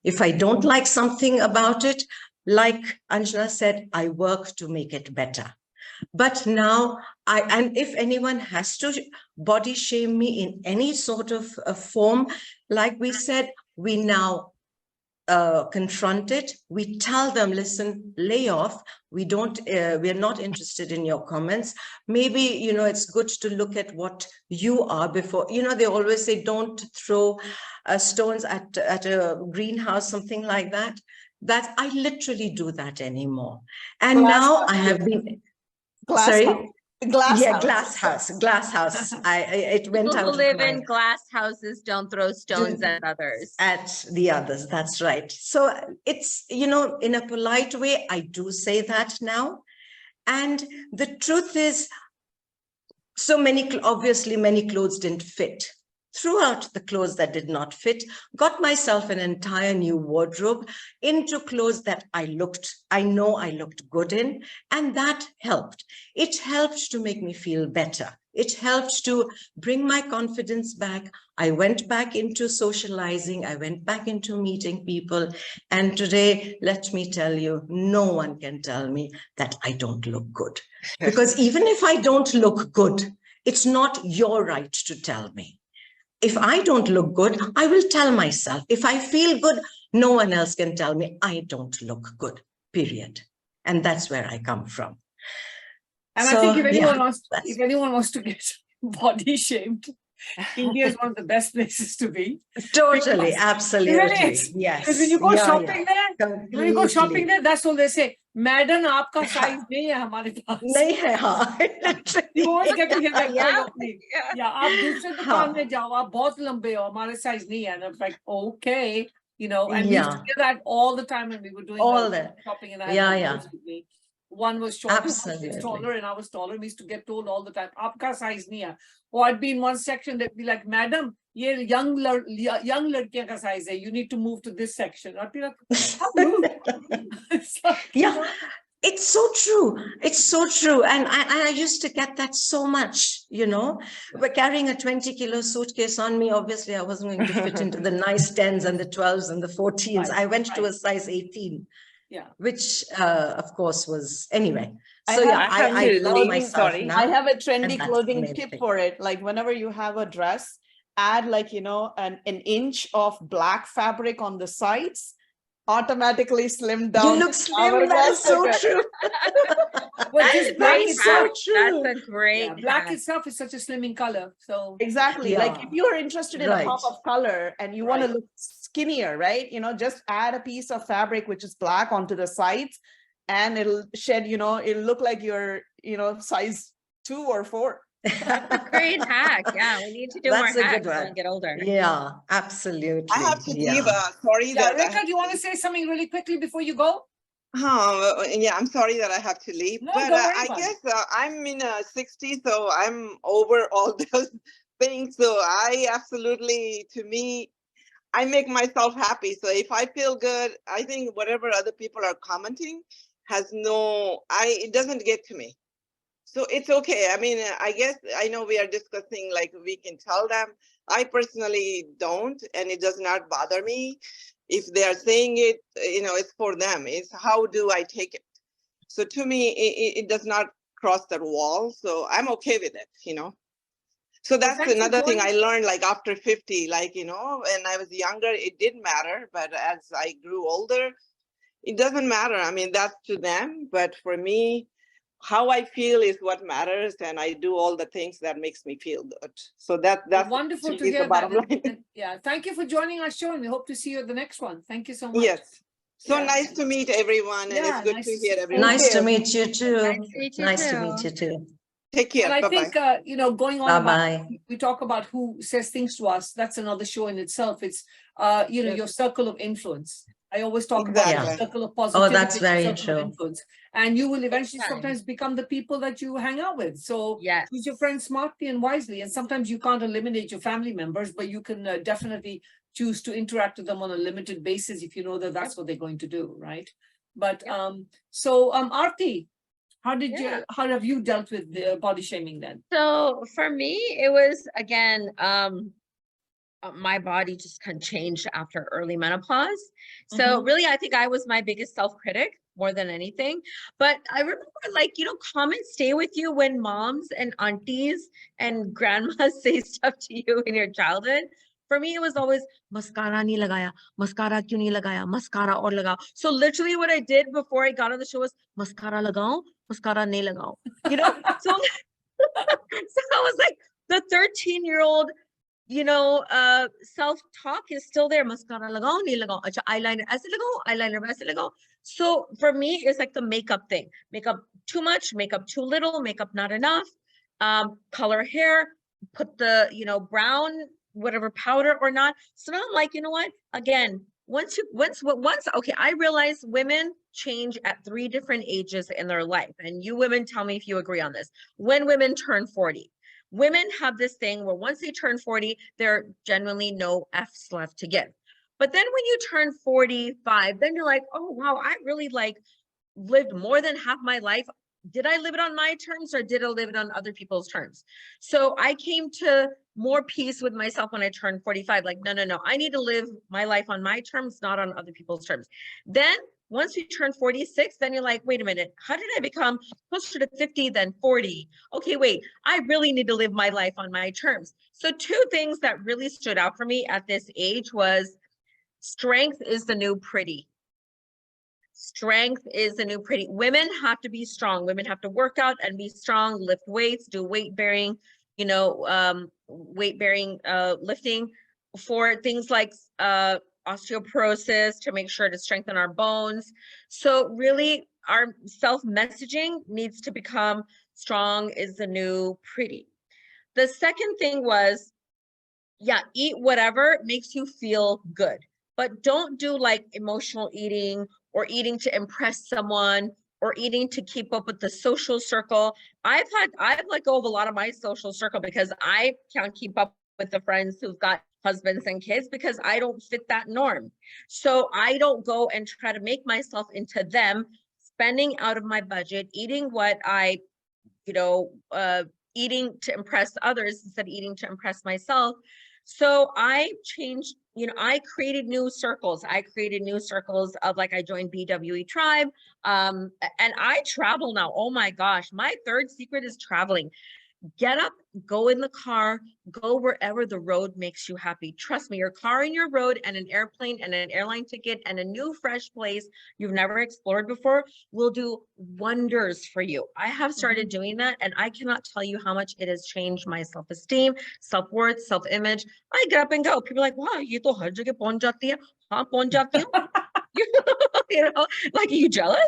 [SPEAKER 5] If I don't like something about it, like Anjana said, I work to make it better. But now, and if anyone has to body shame me in any sort of form, like we said, we now confront it. We tell them, listen, lay off. We're not interested in your comments. Maybe, it's good to look at what you are before, they always say, don't throw stones at a greenhouse, something like that. That I literally do that anymore. And now I have been...
[SPEAKER 2] Glass house.
[SPEAKER 5] It went
[SPEAKER 3] People
[SPEAKER 5] out.
[SPEAKER 3] who live in glass houses don't throw stones at others.
[SPEAKER 5] At the others, that's right. So it's, in a polite way, I do say that now. And the truth is, obviously many clothes didn't fit. Threw out the clothes that did not fit, got myself an entire new wardrobe into clothes that I know I looked good in, and that helped. It helped to make me feel better. It helped to bring my confidence back. I went back into socializing. I went back into meeting people. And today, let me tell you, no one can tell me that I don't look good. Because even if I don't look good, it's not your right to tell me. If I don't look good, I will tell myself. If I feel good, no one else can tell me I don't look good, period. And that's where I come from.
[SPEAKER 1] And I
[SPEAKER 5] So,
[SPEAKER 1] think if
[SPEAKER 5] yeah,
[SPEAKER 1] anyone wants to get body shamed, India is one of the best places to be.
[SPEAKER 5] totally,
[SPEAKER 1] Because-
[SPEAKER 5] absolutely.
[SPEAKER 1] It really is.
[SPEAKER 5] Yes.
[SPEAKER 1] Because when you go
[SPEAKER 5] Yeah,
[SPEAKER 1] shopping there, when you go shopping
[SPEAKER 5] completely.
[SPEAKER 1] there, that's all they say. Madam, aapka size nahi hai hamare paas.
[SPEAKER 5] नहीं है, हाँ, literally.
[SPEAKER 1] You always get to hear that
[SPEAKER 3] Yeah.
[SPEAKER 1] quite often. Yeah, आप दूसरे दुकान में जाओ, आप बहुत लंबे हो, हमारे size नहीं है. And I'm like, okay, you know, and we used to
[SPEAKER 5] Yeah.
[SPEAKER 1] hear that all the time when we were doing
[SPEAKER 5] All the-
[SPEAKER 1] shopping, and I had
[SPEAKER 5] Yeah,
[SPEAKER 1] my
[SPEAKER 5] yeah.
[SPEAKER 1] boys with me. One was shorter, one was
[SPEAKER 5] Absolutely.
[SPEAKER 1] taller, and I was taller. We used to get told all the time, "Aapka size nahi hai." Or I'd be in one section, they'd be like, "Madam, ye young ladkiyan ka size hai. You need to move to this section." I'd be like, "How rude." It's like, you
[SPEAKER 5] Yeah.
[SPEAKER 1] know,
[SPEAKER 5] It's so true. It's so true. And I used to get that so much, you know, but carrying a 20-kilo suitcase on me, obviously I wasn't going to fit into the nice 10s and the 12s and the 14s.
[SPEAKER 1] Right,
[SPEAKER 5] I went to a
[SPEAKER 1] right.
[SPEAKER 5] size 18,
[SPEAKER 1] Yeah.
[SPEAKER 5] which of course was, anyway.
[SPEAKER 2] I
[SPEAKER 5] So
[SPEAKER 2] have
[SPEAKER 5] yeah, I
[SPEAKER 2] trendy
[SPEAKER 5] love
[SPEAKER 2] clothing-
[SPEAKER 5] myself
[SPEAKER 1] sorry.
[SPEAKER 5] now.
[SPEAKER 2] I have a
[SPEAKER 5] and
[SPEAKER 2] trendy
[SPEAKER 5] that's
[SPEAKER 2] clothing
[SPEAKER 5] the main
[SPEAKER 2] tip
[SPEAKER 5] thing.
[SPEAKER 2] for it. Like whenever you have a dress, add like, an inch of black fabric on the sides, automatically slim down.
[SPEAKER 5] You look slim, that is so true.
[SPEAKER 1] Well, just
[SPEAKER 5] That
[SPEAKER 1] black
[SPEAKER 5] is
[SPEAKER 1] itself.
[SPEAKER 5] so true.
[SPEAKER 3] That's a great
[SPEAKER 1] Yeah, black
[SPEAKER 3] hack.
[SPEAKER 1] itself is such a slimming color. So
[SPEAKER 2] Exactly. Like if
[SPEAKER 5] Yeah.
[SPEAKER 2] you are interested in a pop
[SPEAKER 5] Right.
[SPEAKER 2] of color and you want to
[SPEAKER 1] Right.
[SPEAKER 2] look skinnier, right? Just add a piece of fabric which is black onto the sides and it'll shed, it'll look like you're, size 2 or 4.
[SPEAKER 3] That's a great hack. Yeah, we need to do
[SPEAKER 5] That's
[SPEAKER 3] more
[SPEAKER 5] a good
[SPEAKER 3] hacks when
[SPEAKER 5] one.
[SPEAKER 3] we get older.
[SPEAKER 5] Yeah, absolutely.
[SPEAKER 6] I have to leave.
[SPEAKER 5] Yeah.
[SPEAKER 6] Sorry
[SPEAKER 1] yeah,
[SPEAKER 6] that I
[SPEAKER 1] Rika,
[SPEAKER 6] have
[SPEAKER 1] do you want to say something really quickly before you go?
[SPEAKER 6] Yeah, I'm sorry that I have to leave,
[SPEAKER 1] No,
[SPEAKER 6] but
[SPEAKER 1] don't worry
[SPEAKER 6] I
[SPEAKER 1] about it.
[SPEAKER 6] guess I'm in 60, so I'm over all those things. So I absolutely, to me, I make myself happy. So if I feel good, I think whatever other people are commenting it doesn't get to me. So it's okay. I mean, I guess I know we are discussing like we can tell them. I personally don't, and it does not bother me. If they are saying it, it's for them. It's how do I take it? So to me, it does not cross that wall. So I'm okay with it, So that's
[SPEAKER 1] thanks for
[SPEAKER 6] another thing I
[SPEAKER 1] joining.
[SPEAKER 6] learned, like after 50, like, when I was younger, it didn't matter. But as I grew older, it doesn't matter. I mean, that's to them. But for me, how I feel is what matters, and I do all the things that makes me feel good. So that's
[SPEAKER 1] Wonderful to
[SPEAKER 6] me is the
[SPEAKER 1] hear that.
[SPEAKER 6] bottom line.
[SPEAKER 1] And, yeah, thank you for joining our show, and we hope to see you at the next one. Thank you so much.
[SPEAKER 6] Yes. So
[SPEAKER 1] Yeah.
[SPEAKER 6] nice to meet everyone, and
[SPEAKER 1] Yeah,
[SPEAKER 6] it's good
[SPEAKER 1] nice
[SPEAKER 6] to
[SPEAKER 1] to see
[SPEAKER 6] hear
[SPEAKER 1] you.
[SPEAKER 6] everyone.
[SPEAKER 5] Nice to
[SPEAKER 2] you.
[SPEAKER 5] meet you too.
[SPEAKER 3] Nice to meet you
[SPEAKER 5] Nice to
[SPEAKER 3] too.
[SPEAKER 5] meet you too.
[SPEAKER 6] Take care.
[SPEAKER 1] And I
[SPEAKER 6] Bye-bye.
[SPEAKER 1] think, going on about,
[SPEAKER 5] Bye-bye.
[SPEAKER 1] we talk about who says things to us. That's another show in itself. It's, your circle of influence. I always talk about
[SPEAKER 6] Exactly.
[SPEAKER 1] the circle of positivity.
[SPEAKER 5] that's very
[SPEAKER 1] circle of
[SPEAKER 5] true.
[SPEAKER 1] influence. And you will eventually
[SPEAKER 3] time.
[SPEAKER 1] sometimes become the people that you hang out with. So
[SPEAKER 3] Yes.
[SPEAKER 1] choose your friends smartly and wisely. And sometimes you can't eliminate your family members, but you can definitely choose to interact with them on a limited basis if you know that that's what they're going to do, right? But Aarti, how have you dealt with the body shaming then?
[SPEAKER 3] So for me, it was again, my body just kind of changed after early menopause. So really, I think I was my biggest self-critic more than anything. But I remember comments stay with you when moms and aunties and grandmas say stuff to you in your childhood. For me, it was always mascara nahi lagaya, mascara kyun nahi lagaya, mascara aur lagao. So literally what I did before I got on the show was mascara lagao, mascara nahi lagao. So so I was like the 13-year-old, self-talk is still there. Mascara lagao, nahi lagao. Acha, eyeliner aise lagao, eyeliner aise lagao. So for me, it's like the makeup thing. Makeup too much, makeup too little, makeup not enough. Color hair, put the, brown, whatever powder or not. So now I'm like, you know what? Again, once, okay, I realize women change at 3 different ages in their life. And you women tell me if you agree on this. When women turn 40. Women have this thing where once they turn 40, there are genuinely no F's left to give. But then when you turn 45, then you're like, oh, wow, I really lived more than half my life. Did I live it on my terms or did I live it on other people's terms? So I came to more peace with myself when I turned 45. Like, no, I need to live my life on my terms, not on other people's terms. Then once you turn 46, then you're like, wait a minute, how did I become closer to 50 than 40? Okay, wait, I really need to live my life on my terms. So 2 things that really stood out for me at this age was strength is the new pretty. Strength is the new pretty. Women have to be strong. Women have to work out and be strong, lift weights, do weight bearing, weight bearing lifting for things like osteoporosis, to make sure to strengthen our bones. So really our self-messaging needs to become strong is the new pretty. The second thing was, yeah, eat whatever makes you feel good, but don't do like emotional eating or eating to impress someone or eating to keep up with the social circle. I've let go of a lot of my social circle because I can't keep up with the friends who've got husbands and kids because I don't fit that norm. So I don't go and try to make myself into them, spending out of my budget, eating what I, eating to impress others instead of eating to impress myself. So I changed, I created new circles. I created new circles of like, I joined BWE Tribe, and I travel now. Oh my gosh, my third secret is traveling. Get up, go in the car, go wherever the road makes you happy. Trust me, your car and your road and an airplane and an airline ticket and a new fresh place you've never explored before will do wonders for you. I have started doing that, and I cannot tell you how much it has changed my self-esteem, self-worth, self-image. I get up and go. People are like, wow, ye to har jagah pahunch jati hai. Haan, pahunch jati hu. Like, are you jealous?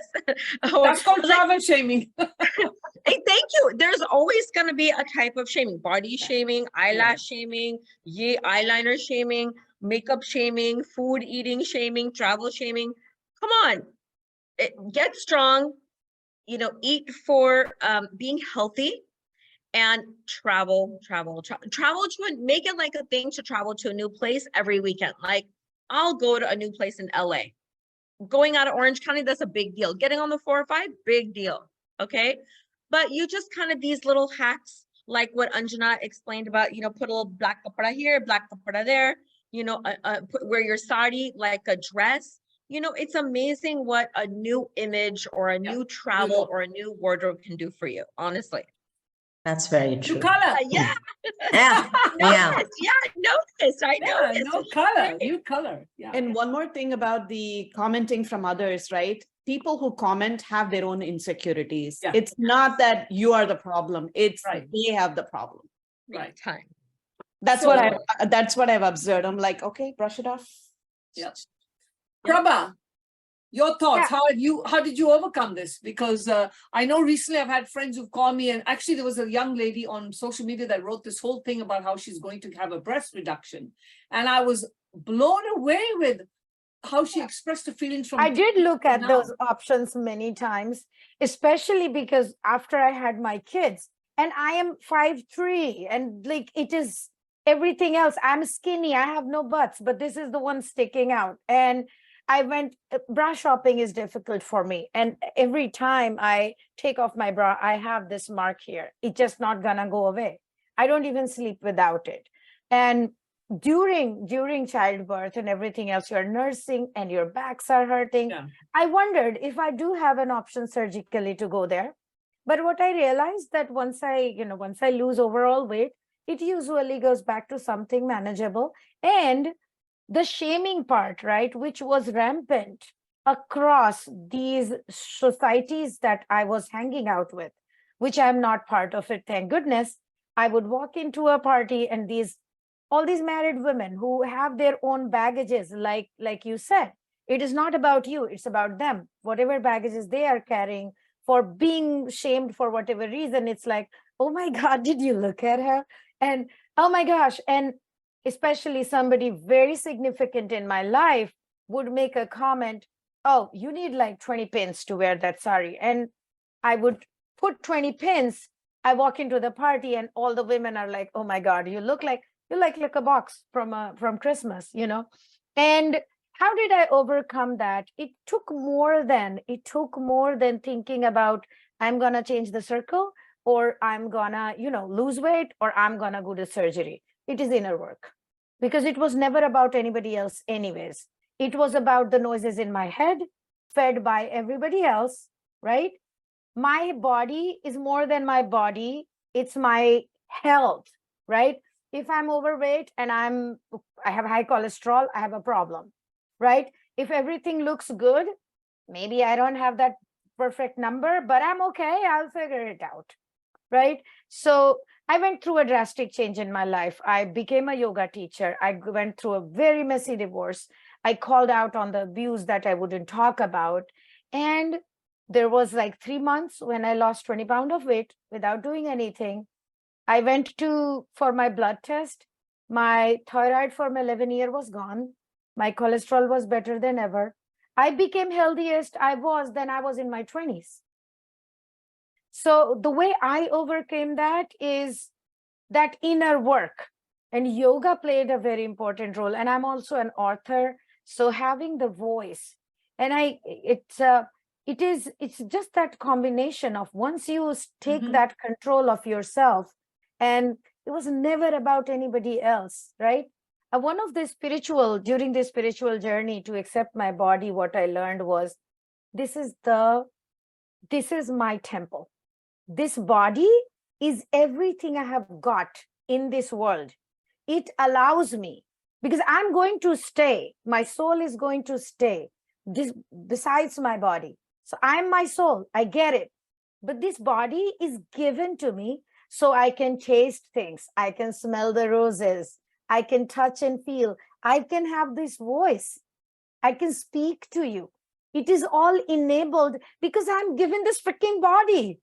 [SPEAKER 1] That's called travel shaming.
[SPEAKER 3] Hey, thank you. There's always going to be a type of shaming, body shaming, eyelash shaming, eyeliner shaming, makeup shaming, food eating shaming, travel shaming. Come on, get strong, eat for being healthy, and travel to make it like a thing to travel to a new place every weekend. Like, I'll go to a new place in LA. Going out of Orange County, that's a big deal. Getting on the 405, big deal. Okay. But you just kind of these little hacks, like what Anjana explained about, put a little black kapara here, black kapara there, wear your sari like a dress. It's amazing what a new image or a new travel or a new wardrobe can do for you, honestly.
[SPEAKER 5] That's very true.
[SPEAKER 1] New color.
[SPEAKER 3] Yeah.
[SPEAKER 5] Yeah. Yeah.
[SPEAKER 3] I noticed.
[SPEAKER 1] No color, new color. Yeah.
[SPEAKER 2] And one more thing about the commenting from others, right? People who comment have their own insecurities.
[SPEAKER 1] Yeah.
[SPEAKER 2] It's not that you are the problem. It's they have the problem.
[SPEAKER 1] Right.
[SPEAKER 3] Time.
[SPEAKER 2] That's
[SPEAKER 1] So-
[SPEAKER 2] what I've observed. I'm like, okay, brush it off.
[SPEAKER 1] Yeah. Prabha, your thoughts,
[SPEAKER 4] Yeah.
[SPEAKER 1] how did you overcome this? Because I know recently I've had friends who've called me, and actually there was a young lady on social media that wrote this whole thing about how she's going to have a breast reduction. And I was blown away with how she expressed the feelings from
[SPEAKER 4] I did look at
[SPEAKER 1] now.
[SPEAKER 4] those options many times, especially because after I had my kids, and I am 5'3", and like it is everything else. I'm skinny, I have no butts, but this is the one sticking out. And I went, bra shopping is difficult for me. And every time I take off my bra, I have this mark here. It's just not gonna go away. I don't even sleep without it. And during childbirth and everything else, you're nursing and your backs are hurting.
[SPEAKER 1] Yeah.
[SPEAKER 4] I wondered if I do have an option surgically to go there. But what I realized that once I lose overall weight, it usually goes back to something manageable. And the shaming part, right, which was rampant across these societies that I was hanging out with, which I'm not part of it, thank goodness. I would walk into a party and all these married women who have their own baggages, like you said, it is not about you, it's about them. Whatever baggages they are carrying for being shamed for whatever reason, it's like, oh my God, did you look at her? And oh my gosh. And especially somebody very significant in my life would make a comment, oh, you need like 20 pins to wear that sari. And I would put 20 pins. I walk into the party and all the women are like, oh my God, you look like a box from Christmas, And how did I overcome that? It took more than thinking about, I'm going to change the circle, or I'm going to, lose weight, or I'm going to go to surgery. It is inner work, because it was never about anybody else anyways. It was about the noises in my head fed by everybody else, right? My body is more than my body. It's my health, right? If I'm overweight and I have high cholesterol, I have a problem, right? If everything looks good, Maybe I don't have that perfect number, but I'm okay. I'll figure it out. Right. So I went through a drastic change in my life. I became a yoga teacher. I went through a very messy divorce. I called out on the abuse that I wouldn't talk about. And there was like 3 months when I lost 20 pounds of weight without doing anything. I went for my blood test. My thyroid for my 11 year was gone. My cholesterol was better than ever. I became healthiest I was than I was in my 20s. So the way I overcame that is that inner work, and yoga played a very important role. And I'm also an author, so having the voice, and it's just that combination of once you take that control of yourself, and it was never about anybody else, right? One of the during the spiritual journey to accept my body, what I learned was this is my temple. This body is everything I have got in this world. It allows me, because I'm going to stay. My soul is going to stay besides my body. So I'm my soul. I get it. But this body is given to me so I can taste things. I can smell the roses. I can touch and feel. I can have this voice. I can speak to you. It is all enabled because I'm given this freaking body.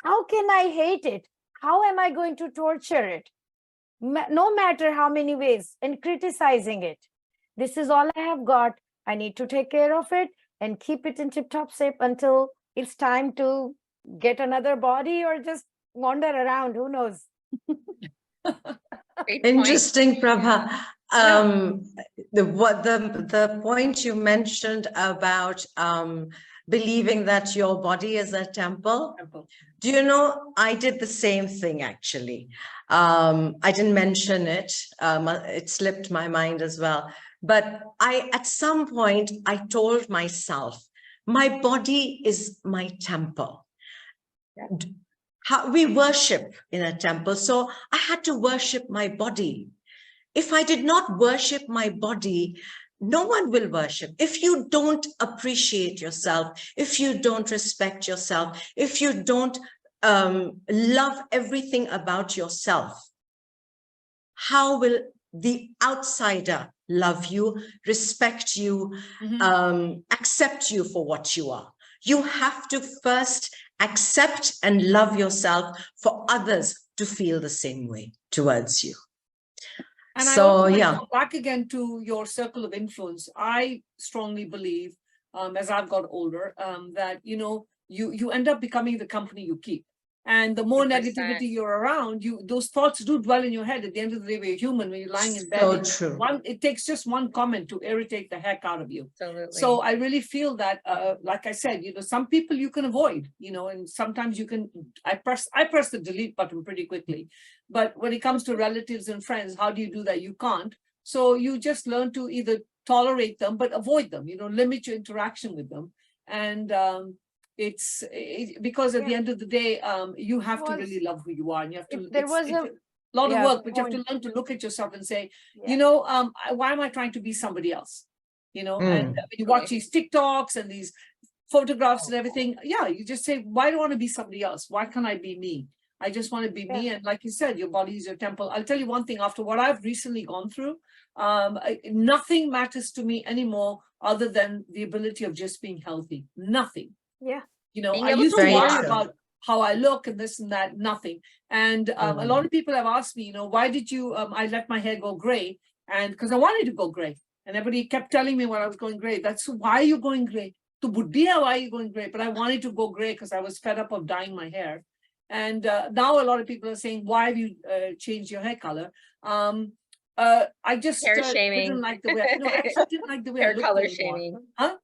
[SPEAKER 4] How can I hate it? How am I going to torture it? No matter how many ways, and criticizing it. This is all I have got. I need to take care of it and keep it in tip-top shape until it's time to get another body or just wander around. Who knows?
[SPEAKER 3] Great point.
[SPEAKER 5] Interesting, Prabha. The point you mentioned about believing that your body is a temple. Do you know, I did the same thing actually. I didn't mention it. It slipped my mind as well. But at some point, I told myself, my body is my temple. How we worship in a temple. So I had to worship my body. If I did not worship my body, no one will worship. If you don't appreciate yourself, if you don't respect yourself, if you don't love everything about yourself, how will the outsider love you, respect you, accept you for what you are? You have to first accept and love yourself for others to feel the same way towards you.
[SPEAKER 1] And
[SPEAKER 5] so,
[SPEAKER 1] I go back again to your circle of influence. I strongly believe, as I've got older, that, you know, you end up becoming the company you keep. And the more
[SPEAKER 3] 100%.
[SPEAKER 1] negativity you're around, those thoughts do dwell in your head. At the end of the day, we're human. When you're lying in bed, it takes just one comment to irritate the heck out of you.
[SPEAKER 3] Absolutely.
[SPEAKER 1] So I really feel that, like I said, you know, some people you can avoid, you know, and sometimes you can. I press the delete button pretty quickly. But when it comes to relatives and friends, how do you do that? You can't. So you just learn to either tolerate them, but avoid them. You know, limit your interaction with them, and because at the end of the day, you have to really love who you are, and you have to. There was a lot of work, but you have to learn to look at yourself and say, you know, why am I trying to be somebody else? You know, and when you watch these TikToks and these photographs and everything, you just say, why do I want to be somebody else? Why can't I be me? I just want to be me. And like you said, your body is your temple. I'll tell you one thing, after what I've recently gone through, nothing matters to me anymore other than the ability of just being healthy. Nothing.
[SPEAKER 4] Yeah.
[SPEAKER 1] You know, I used to worry about how I look and this and that, nothing. And a lot of people have asked me, you know, why did you, I let my hair go gray? And because I wanted to go gray. And everybody kept telling me when I was going gray, that's why are you going gray? To Buddhiya, why are you going gray? But I wanted to go gray because I was fed up of dyeing my hair. And now a lot of people are saying, why have you changed your hair color? I just
[SPEAKER 3] hair shaming.
[SPEAKER 1] Didn't like the way, no, I actually didn't like the way
[SPEAKER 3] hair
[SPEAKER 1] I looked
[SPEAKER 3] color
[SPEAKER 1] anymore.
[SPEAKER 3] shaming.
[SPEAKER 1] Huh?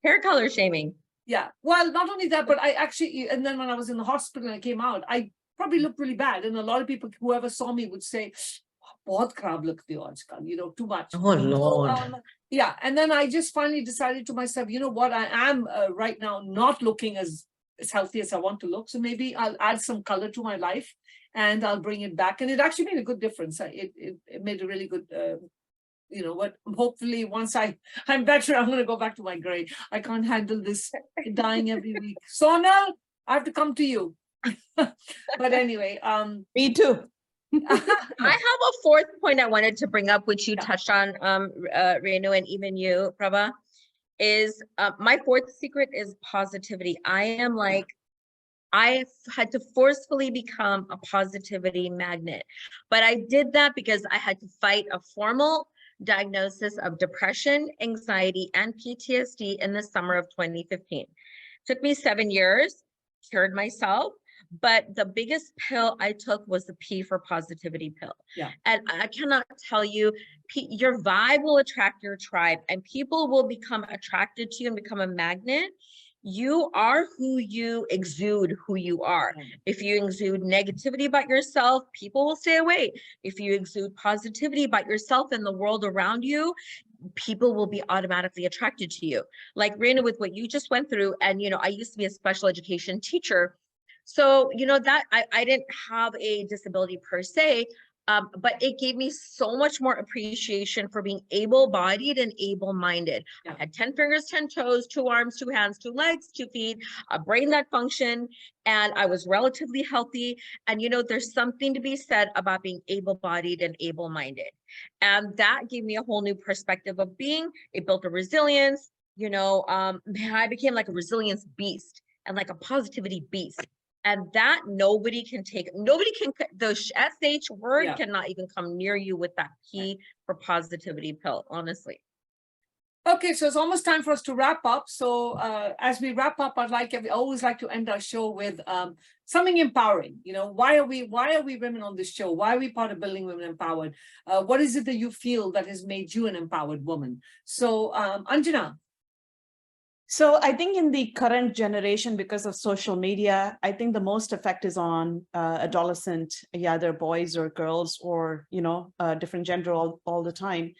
[SPEAKER 3] Hair color shaming.
[SPEAKER 1] Yeah. Well, not only that, but I actually, and then when I was in the hospital and I came out, I probably looked really bad. And a lot of people, whoever saw me would say, bahut kharab laghte ho aajkal, you know, too much.
[SPEAKER 5] Oh, Lord.
[SPEAKER 1] So, yeah. And then I just finally decided to myself, you know what, I am right now not looking as healthy as I want to look. So maybe I'll add some color to my life and I'll bring it back. And it actually made a good difference. It made a really good you know what, hopefully once I'm better, I'm going to go back to my gray. I can't handle this dying every week. Sonal, I have to come to you. But anyway,
[SPEAKER 2] Me too.
[SPEAKER 3] I have a fourth point I wanted to bring up, which you
[SPEAKER 1] Yeah.
[SPEAKER 3] touched on, Renu, and even you, Prabha, is my fourth secret is positivity. I had to forcefully become a positivity magnet, but I did that because I had to fight a formal diagnosis of depression, anxiety, and PTSD in the summer of 2015. Took me 7 years, cured myself, but the biggest pill I took was the P for positivity pill.
[SPEAKER 1] Yeah.
[SPEAKER 3] And I cannot tell you, your vibe will attract your tribe, and people will become attracted to you and become a magnet. You are who you exude who you are. If you exude negativity about yourself, people will stay away. If you exude positivity about yourself and the world around you, people will be automatically attracted to you. Like Reina, with what you just went through, and I used to be a special education teacher. So, that I didn't have a disability per se, but it gave me so much more appreciation for being able-bodied and able-minded.
[SPEAKER 1] Yeah.
[SPEAKER 3] I had 10 fingers, 10 toes, 2 arms, 2 hands, 2 legs, 2 feet, a brain that functioned, and I was relatively healthy. And there's something to be said about being able-bodied and able-minded. And that gave me a whole new perspective of being. It built a resilience. I became like a resilience beast and like a positivity beast. And that nobody can, the SH word
[SPEAKER 1] Yeah.
[SPEAKER 3] cannot even come near you with that P for positivity pill, honestly.
[SPEAKER 1] Okay, so it's almost time for us to wrap up. So as we wrap up, I always like to end our show with something empowering. Why are we women on this show? Why are we part of Building Women Empowered? What is it that you feel that has made you an empowered woman? So Anjana.
[SPEAKER 2] So I think in the current generation, because of social media, I think the most effect is on adolescent, either boys or girls or, different gender all the time.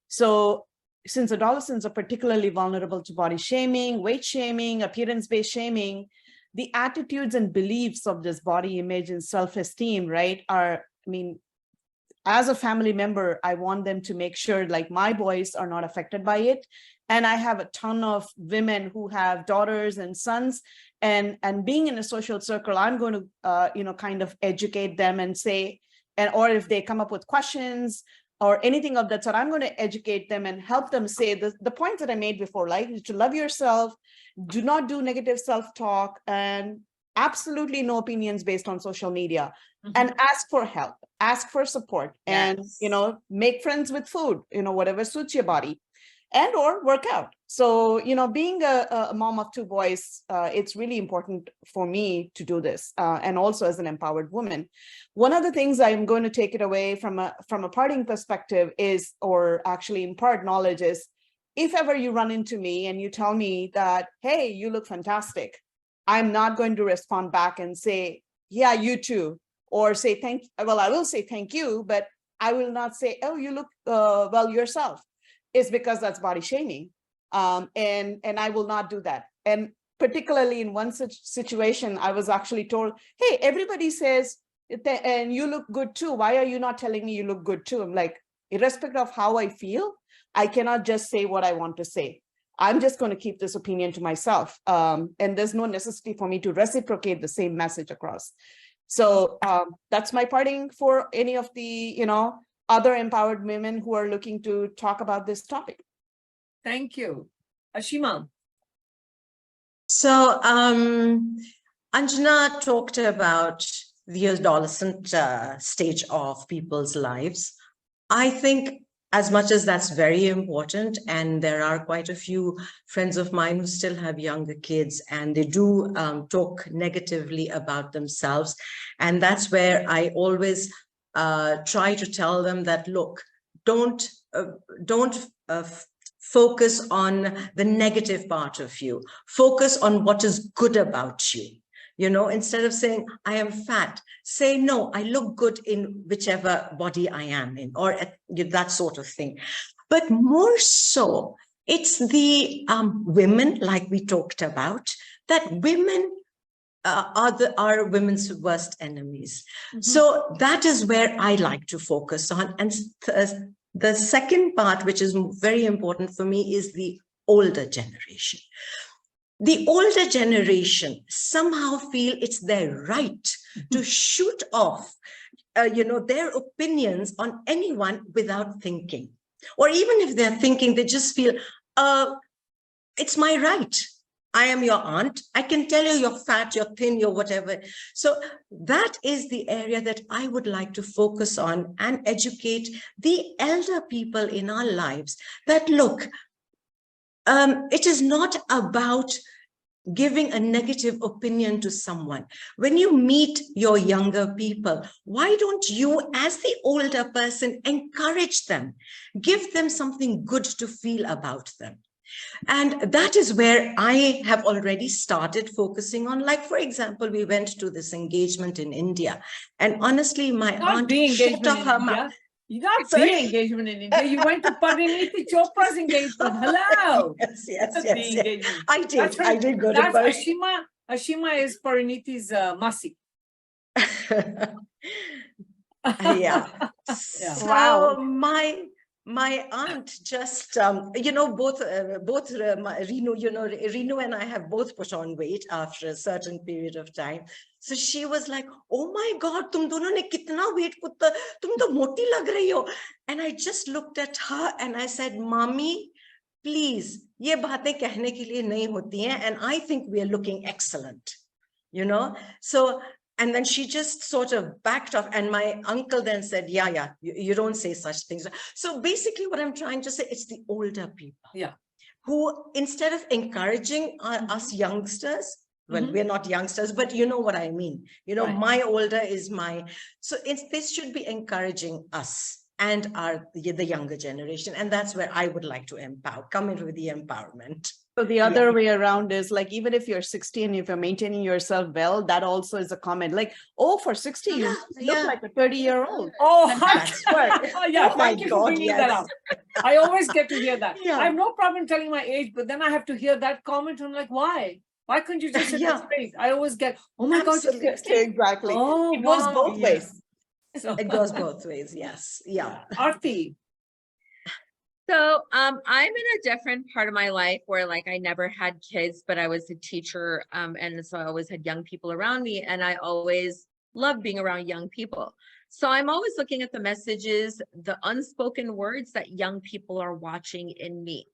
[SPEAKER 2] So since adolescents are particularly vulnerable to body shaming, weight shaming, appearance-based shaming, the attitudes and beliefs of this body image and self-esteem, right, as a family member, I want them to make sure like my boys are not affected by it. And I have a ton of women who have daughters and sons, and being in a social circle, I'm going to, kind of educate them and say, or if they come up with questions or anything of that sort, I'm going to educate them and help them say the points that I made before, like to love yourself, do not do negative self-talk, and absolutely no opinions based on social media. And ask for help, ask for support, and make friends with food, whatever suits your body, and or work out. So being a mom of 2 boys, it's really important for me to do this, and also as an empowered woman. One of the things I'm going to take it away from a parting perspective is, or actually impart knowledge, is if ever you run into me and you tell me that, hey, you look fantastic, I'm not going to respond back and say, yeah, you too. Or say I will say thank you, but I will not say, oh, you look well yourself. It's because that's body shaming. And I will not do that. And particularly in one such situation, I was actually told, hey, everybody says, and you look good too. Why are you not telling me you look good too? I'm like, irrespective of how I feel, I cannot just say what I want to say. I'm just going to keep this opinion to myself. And there's no necessity for me to reciprocate the same message across. So that's my parting for any of the, other empowered women who are looking to talk about this topic.
[SPEAKER 1] Thank you. Ashima.
[SPEAKER 5] So Anjana talked about the adolescent stage of people's lives. I think as much as that's very important, and there are quite a few friends of mine who still have younger kids, and they do talk negatively about themselves. And that's where I always try to tell them that, look, don't focus on the negative part of you. Focus on what is good about you. Instead of saying, I am fat, say, no, I look good in whichever body I am in, or that sort of thing. But more so, it's the women, like we talked about, that women are women's worst enemies. So that is where I like to focus on. And The second part, which is very important for me, is the older generation. The older generation somehow feel it's their right to shoot off, their opinions on anyone without thinking. Or even if they're thinking, they just feel, it's my right. I am your aunt. I can tell you you're fat, you're thin, you're whatever. So that is the area that I would like to focus on and educate the elder people in our lives that, look, it is not about giving a negative opinion to someone. When you meet your younger people, why don't you, as the older person, encourage them, give them something good to feel about them? And that is where I have already started focusing on. Like, for example, we went to this engagement in India, and honestly, my aunt shut off her mouth.
[SPEAKER 1] You're not
[SPEAKER 5] Sorry?
[SPEAKER 1] the engagement in India. You went to Pariniti Chopra's engagement. Hello.
[SPEAKER 5] Yes.
[SPEAKER 1] The engagement.
[SPEAKER 5] I did go to
[SPEAKER 1] That's
[SPEAKER 5] Paris.
[SPEAKER 1] Ashima is Pariniti's Masi.
[SPEAKER 5] Yeah. So
[SPEAKER 4] Wow.
[SPEAKER 5] my aunt just, both Renu and I have both put on weight after a certain period of time. So she was like, oh my God, tum dono ne kitna weight putta, tum to moti lag rahi ho. And I just looked at her and I said, Mommy, please, ye baatein kehne ke liye nahi hoti hain, and I think we are looking excellent, So, and then she just sort of backed off, and my uncle then said, yeah, you don't say such things. So basically what I'm trying to say, it's the older people.
[SPEAKER 1] Yeah.
[SPEAKER 5] Who, instead of encouraging us youngsters, well, we're not youngsters, but you know what I mean.
[SPEAKER 1] Right.
[SPEAKER 5] My older is so this should be encouraging us and the younger generation. And that's where I would like to come in with the empowerment.
[SPEAKER 2] So the other way around is like, even if you're 60 and if you're maintaining yourself well, that also is a comment like, oh, for 60, you look like a 30-year-old.
[SPEAKER 1] Oh,
[SPEAKER 5] That's right.
[SPEAKER 1] yeah,
[SPEAKER 5] Oh my
[SPEAKER 1] thank you for
[SPEAKER 5] God,
[SPEAKER 1] bringing
[SPEAKER 5] yes.
[SPEAKER 1] that up. I always get to hear that.
[SPEAKER 5] Yeah.
[SPEAKER 1] I have no problem telling my age, but then I have to hear that comment. And I'm like, why? Why couldn't you just say
[SPEAKER 5] Yeah.
[SPEAKER 1] straight? I always get, oh my God, you're 60.
[SPEAKER 2] Exactly.
[SPEAKER 1] Oh,
[SPEAKER 2] It goes both
[SPEAKER 5] Yeah.
[SPEAKER 2] ways.
[SPEAKER 1] So,
[SPEAKER 5] It goes both ways. Yes. Yeah.
[SPEAKER 1] Aarti.
[SPEAKER 3] So I'm in a different part of my life where like I never had kids, but I was a teacher. And so I always had young people around me, and I always loved being around young people. So I'm always looking at the messages, the unspoken words that young people are watching in me.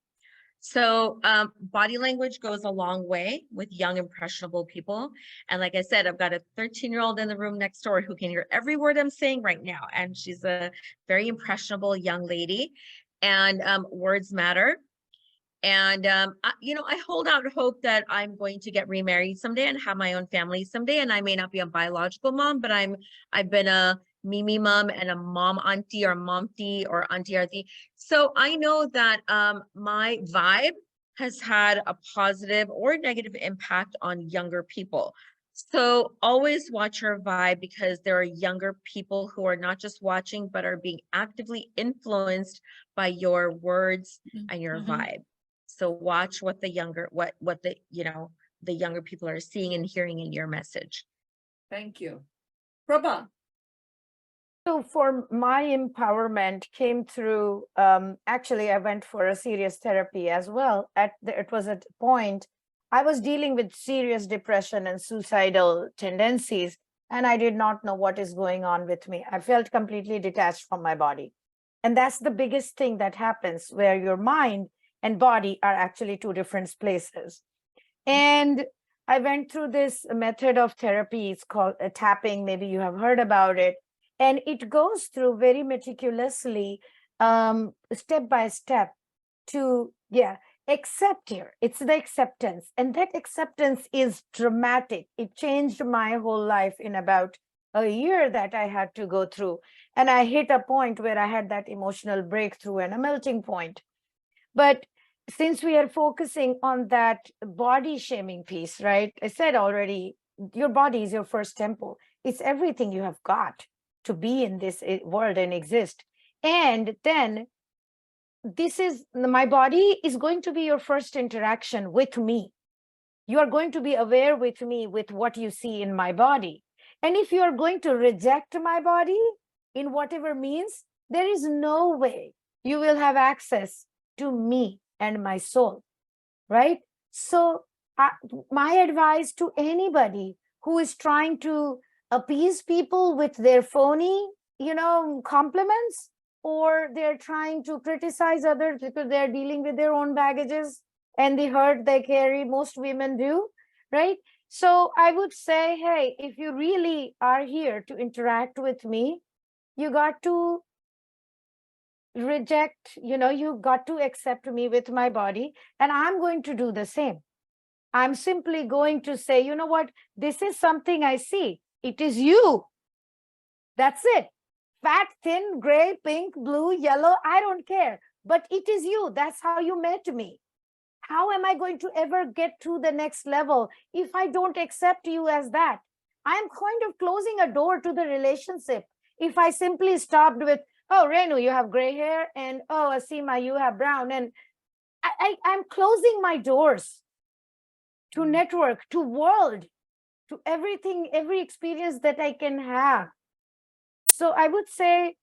[SPEAKER 3] So body language goes a long way with young, impressionable people. And like I said, I've got a 13-year-old in the room next door who can hear every word I'm saying right now. And she's a very impressionable young lady. And words matter. And, I hold out hope that I'm going to get remarried someday and have my own family someday. And I may not be a biological mom, but I've been a Mimi mom and a mom auntie or momty or auntie auntie. So I know that my vibe has had a positive or negative impact on younger people. So always watch your vibe, because there are younger people who are not just watching, but are being actively influenced by your words and your vibe. So watch what the younger, what the younger people are seeing and hearing in your message.
[SPEAKER 1] Thank you. Prabha.
[SPEAKER 4] So for my empowerment came through, actually, I went for a serious therapy as well. It was at a point I was dealing with serious depression and suicidal tendencies, and I did not know what is going on with me. I felt completely detached from my body. And that's the biggest thing that happens, where your mind and body are actually two different places. And I went through this method of therapy. It's called tapping. Maybe you have heard about it. And it goes through very meticulously, step by step to, accept here. It's the acceptance. And that acceptance is dramatic. It changed my whole life in about a year that I had to go through. And I hit a point where I had that emotional breakthrough and a melting point. But since we are focusing on that body shaming piece, right? I said already, your body is your first temple. It's everything you have got to be in this world and exist. And then my body is going to be your first interaction with me. You are going to be aware with me with what you see in my body. And if you are going to reject my body in whatever means, there is no way you will have access to me and my soul, right? So my advice to anybody who is trying to appease people with their phony, compliments, or they're trying to criticize others because they're dealing with their own baggages and the hurt they carry, most women do, right? So I would say, hey, if you really are here to interact with me, you got to reject, you got to accept me with my body, and I'm going to do the same. I'm simply going to say, you know what, this is something I see. It is you. That's it. Fat, thin, gray, pink, blue, yellow, I don't care. But it is you. That's how you met me. How am I going to ever get to the next level if I don't accept you as that? I'm kind of closing a door to the relationship if I simply stopped with, oh, Renu, you have gray hair, and oh, Asima, you have brown. And I'm closing my doors to network, to world, to everything, every experience that I can have. So I would say,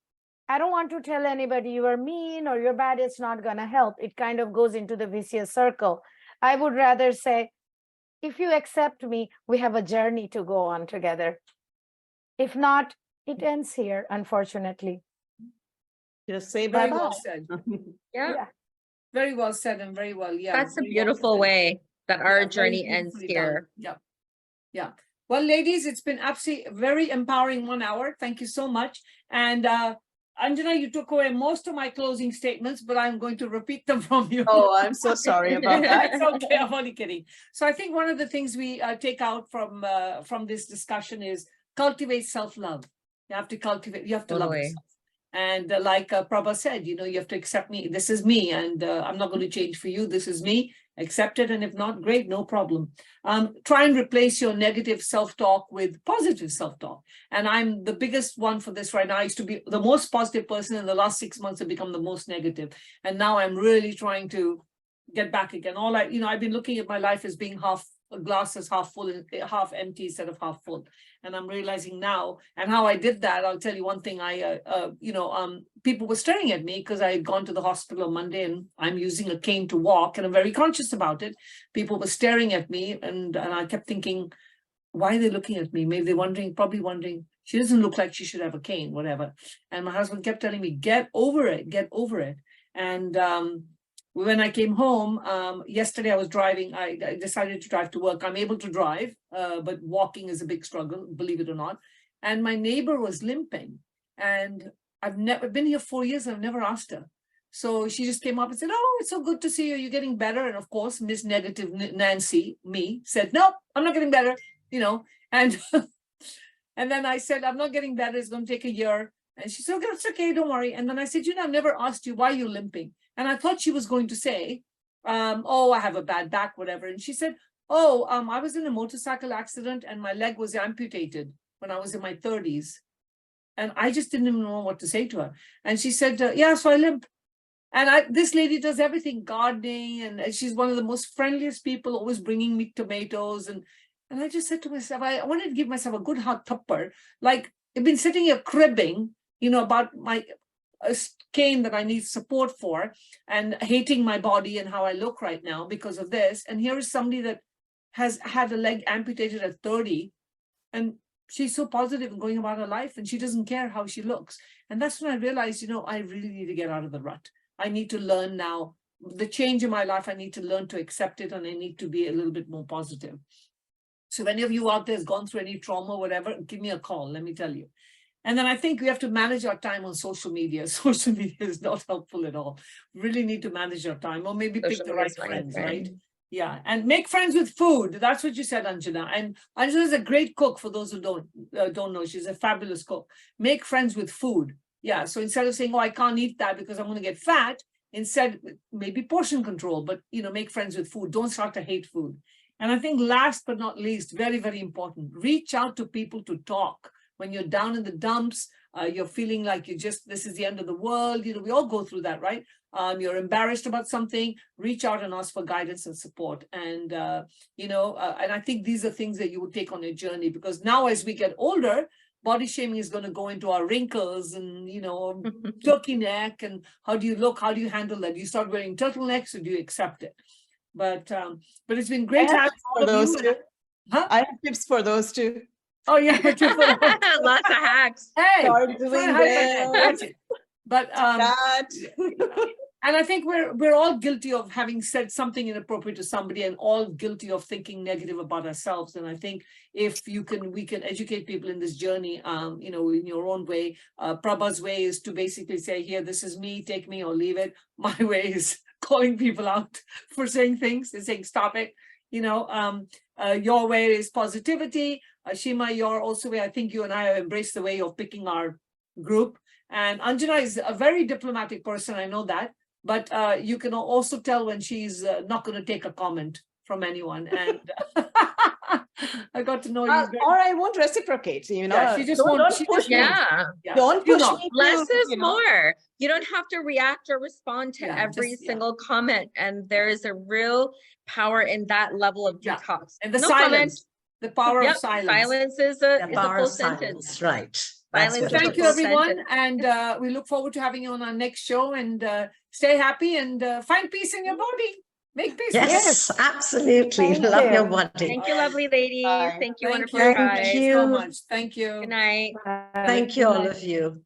[SPEAKER 4] I don't want to tell anybody you are mean or you're bad. It's not going to help. It kind of goes into the vicious circle. I would rather say, if you accept me, we have a journey to go on together. If not, it ends here, unfortunately.
[SPEAKER 2] Just say
[SPEAKER 1] Very
[SPEAKER 2] bye-bye.
[SPEAKER 1] well said.
[SPEAKER 3] Yeah,
[SPEAKER 1] Very well said and very well. Yeah.
[SPEAKER 3] that's a
[SPEAKER 1] very well
[SPEAKER 3] beautiful
[SPEAKER 1] said.
[SPEAKER 3] way that
[SPEAKER 1] Yeah,
[SPEAKER 3] our
[SPEAKER 1] very
[SPEAKER 3] journey ends
[SPEAKER 1] beautifully done.
[SPEAKER 3] here.
[SPEAKER 1] Yeah. Yeah. Well, ladies, it's been absolutely very empowering 1 hour. Thank you so much. And Anjana, you took away most of my closing statements, but I'm going to repeat them from you.
[SPEAKER 2] Oh, I'm so sorry about that.
[SPEAKER 1] It's okay. I'm only kidding. So I think one of the things we take out from this discussion is cultivate self-love. You have to cultivate, you have to love
[SPEAKER 3] Totally.
[SPEAKER 1] yourself. And like Prabha said, you have to accept me. This is me, and I'm not going to change for you. This is me. Accept it. And if not, great, no problem. Try and replace your negative self-talk with positive self-talk. And I'm the biggest one for this right now. I used to be the most positive person. In the last 6 months, I've become the most negative. And now I'm really trying to get back again. I've been looking at my life as being glass is half full and half empty instead of half full. And I'm realizing now, and how I did that, I'll tell you one thing. People were staring at me because I had gone to the hospital on Monday and I'm using a cane to walk, and I'm very conscious about it. People were staring at me, and I kept thinking, why are they looking at me? Maybe they're probably wondering, she doesn't look like she should have a cane, whatever. And my husband kept telling me, get over it, get over it. And when I came home, yesterday I was driving, I decided to drive to work. I'm able to drive, but walking is a big struggle, believe it or not. And my neighbor was limping, and I've never been here 4 years, and I've never asked her. So she just came up and said, oh, it's so good to see you. You're getting better. And of course, Miss Negative Nancy, me, said, no, I'm not getting better, and and then I said, I'm not getting better. It's going to take a year. And she said, okay, it's okay, don't worry. And then I said, I've never asked you, why are you limping? And I thought she was going to say, oh, I have a bad back, whatever. And she said, oh, I was in a motorcycle accident and my leg was amputated when I was in my 30s. And I just didn't even know what to say to her. And she said, yeah, so I limp. And this lady does everything, gardening, and she's one of the most friendliest people, always bringing me tomatoes. And I just said to myself, I wanted to give myself a good hot tupper. Like, I've been sitting here cribbing, about my cane that I need support for, and hating my body and how I look right now because of this. And here is somebody that has had a leg amputated at 30, and she's so positive and going about her life, and she doesn't care how she looks. And that's when I realized, I really need to get out of the rut. I need to learn now the change in my life. I need to learn to accept it, and I need to be a little bit more positive. So if any of you out there has gone through any trauma, whatever, give me a call, let me tell you. And then I think we have to manage our time on social media. Social media is not helpful at all. We really need to manage our time, or maybe pick the right friends, right? Yeah, and make friends with food. That's what you said, Anjana. And Anjana is a great cook. For those who don't know, she's a fabulous cook. Make friends with food. Yeah, so instead of saying, oh, I can't eat that because I'm going to get fat, instead, maybe portion control, but, make friends with food. Don't start to hate food. And I think last but not least, very, very important, reach out to people to talk. When you're down in the dumps, you're feeling like this is the end of the world. We all go through that, right? You're embarrassed about something, reach out and ask for guidance and support. And, and I think these are things that you would take on your journey, because now as we get older, body shaming is going to go into our wrinkles and, turkey neck, and how do you look? How do you handle that? Do you start wearing turtlenecks, or do you accept it? But it's been great
[SPEAKER 2] I have
[SPEAKER 1] having
[SPEAKER 2] tips
[SPEAKER 1] all
[SPEAKER 2] for
[SPEAKER 1] of
[SPEAKER 2] those
[SPEAKER 1] you.
[SPEAKER 2] too.
[SPEAKER 1] Huh?
[SPEAKER 2] I have tips for those too.
[SPEAKER 1] Oh yeah,
[SPEAKER 3] Lots of hacks.
[SPEAKER 1] hey,
[SPEAKER 2] Start doing
[SPEAKER 1] that's it. But
[SPEAKER 2] that.
[SPEAKER 1] and I think we're all guilty of having said something inappropriate to somebody, and all guilty of thinking negative about ourselves. And I think if we can educate people in this journey, in your own way. Prabha's way is to basically say, here, this is me, take me or leave it. My way is calling people out for saying things and saying, stop it. Your way is positivity. Ashima, your also way, I think you and I have embraced the way of picking our group. And Anjana is a very diplomatic person, I know that. But you can also tell when she's not going to take a comment from anyone. And I got to know you.
[SPEAKER 2] Or I won't reciprocate,
[SPEAKER 1] Yeah, she just won't.
[SPEAKER 2] Don't push me.
[SPEAKER 3] Yeah.
[SPEAKER 2] Don't push me.
[SPEAKER 3] Less is more. You don't have to react or respond to every
[SPEAKER 1] just,
[SPEAKER 3] single comment. And there is a real power in that level of detox.
[SPEAKER 1] And the
[SPEAKER 3] No
[SPEAKER 1] silence,
[SPEAKER 3] comments.
[SPEAKER 1] the power of silence.
[SPEAKER 3] Silence is a full sentence.
[SPEAKER 5] Right.
[SPEAKER 3] Silence.
[SPEAKER 1] Thank you, everyone. And we look forward to having you on our next show. And stay happy and find peace in your body. Make peace.
[SPEAKER 5] Yes, absolutely.
[SPEAKER 4] Thank
[SPEAKER 5] Love
[SPEAKER 4] you.
[SPEAKER 5] your body.
[SPEAKER 3] Thank you, lovely ladies.
[SPEAKER 2] Bye.
[SPEAKER 3] Thank you,
[SPEAKER 1] Thank
[SPEAKER 3] wonderful
[SPEAKER 1] you.
[SPEAKER 3] guys.
[SPEAKER 1] Thank you so much. Thank you.
[SPEAKER 3] Good night.
[SPEAKER 5] Thank you, all of you.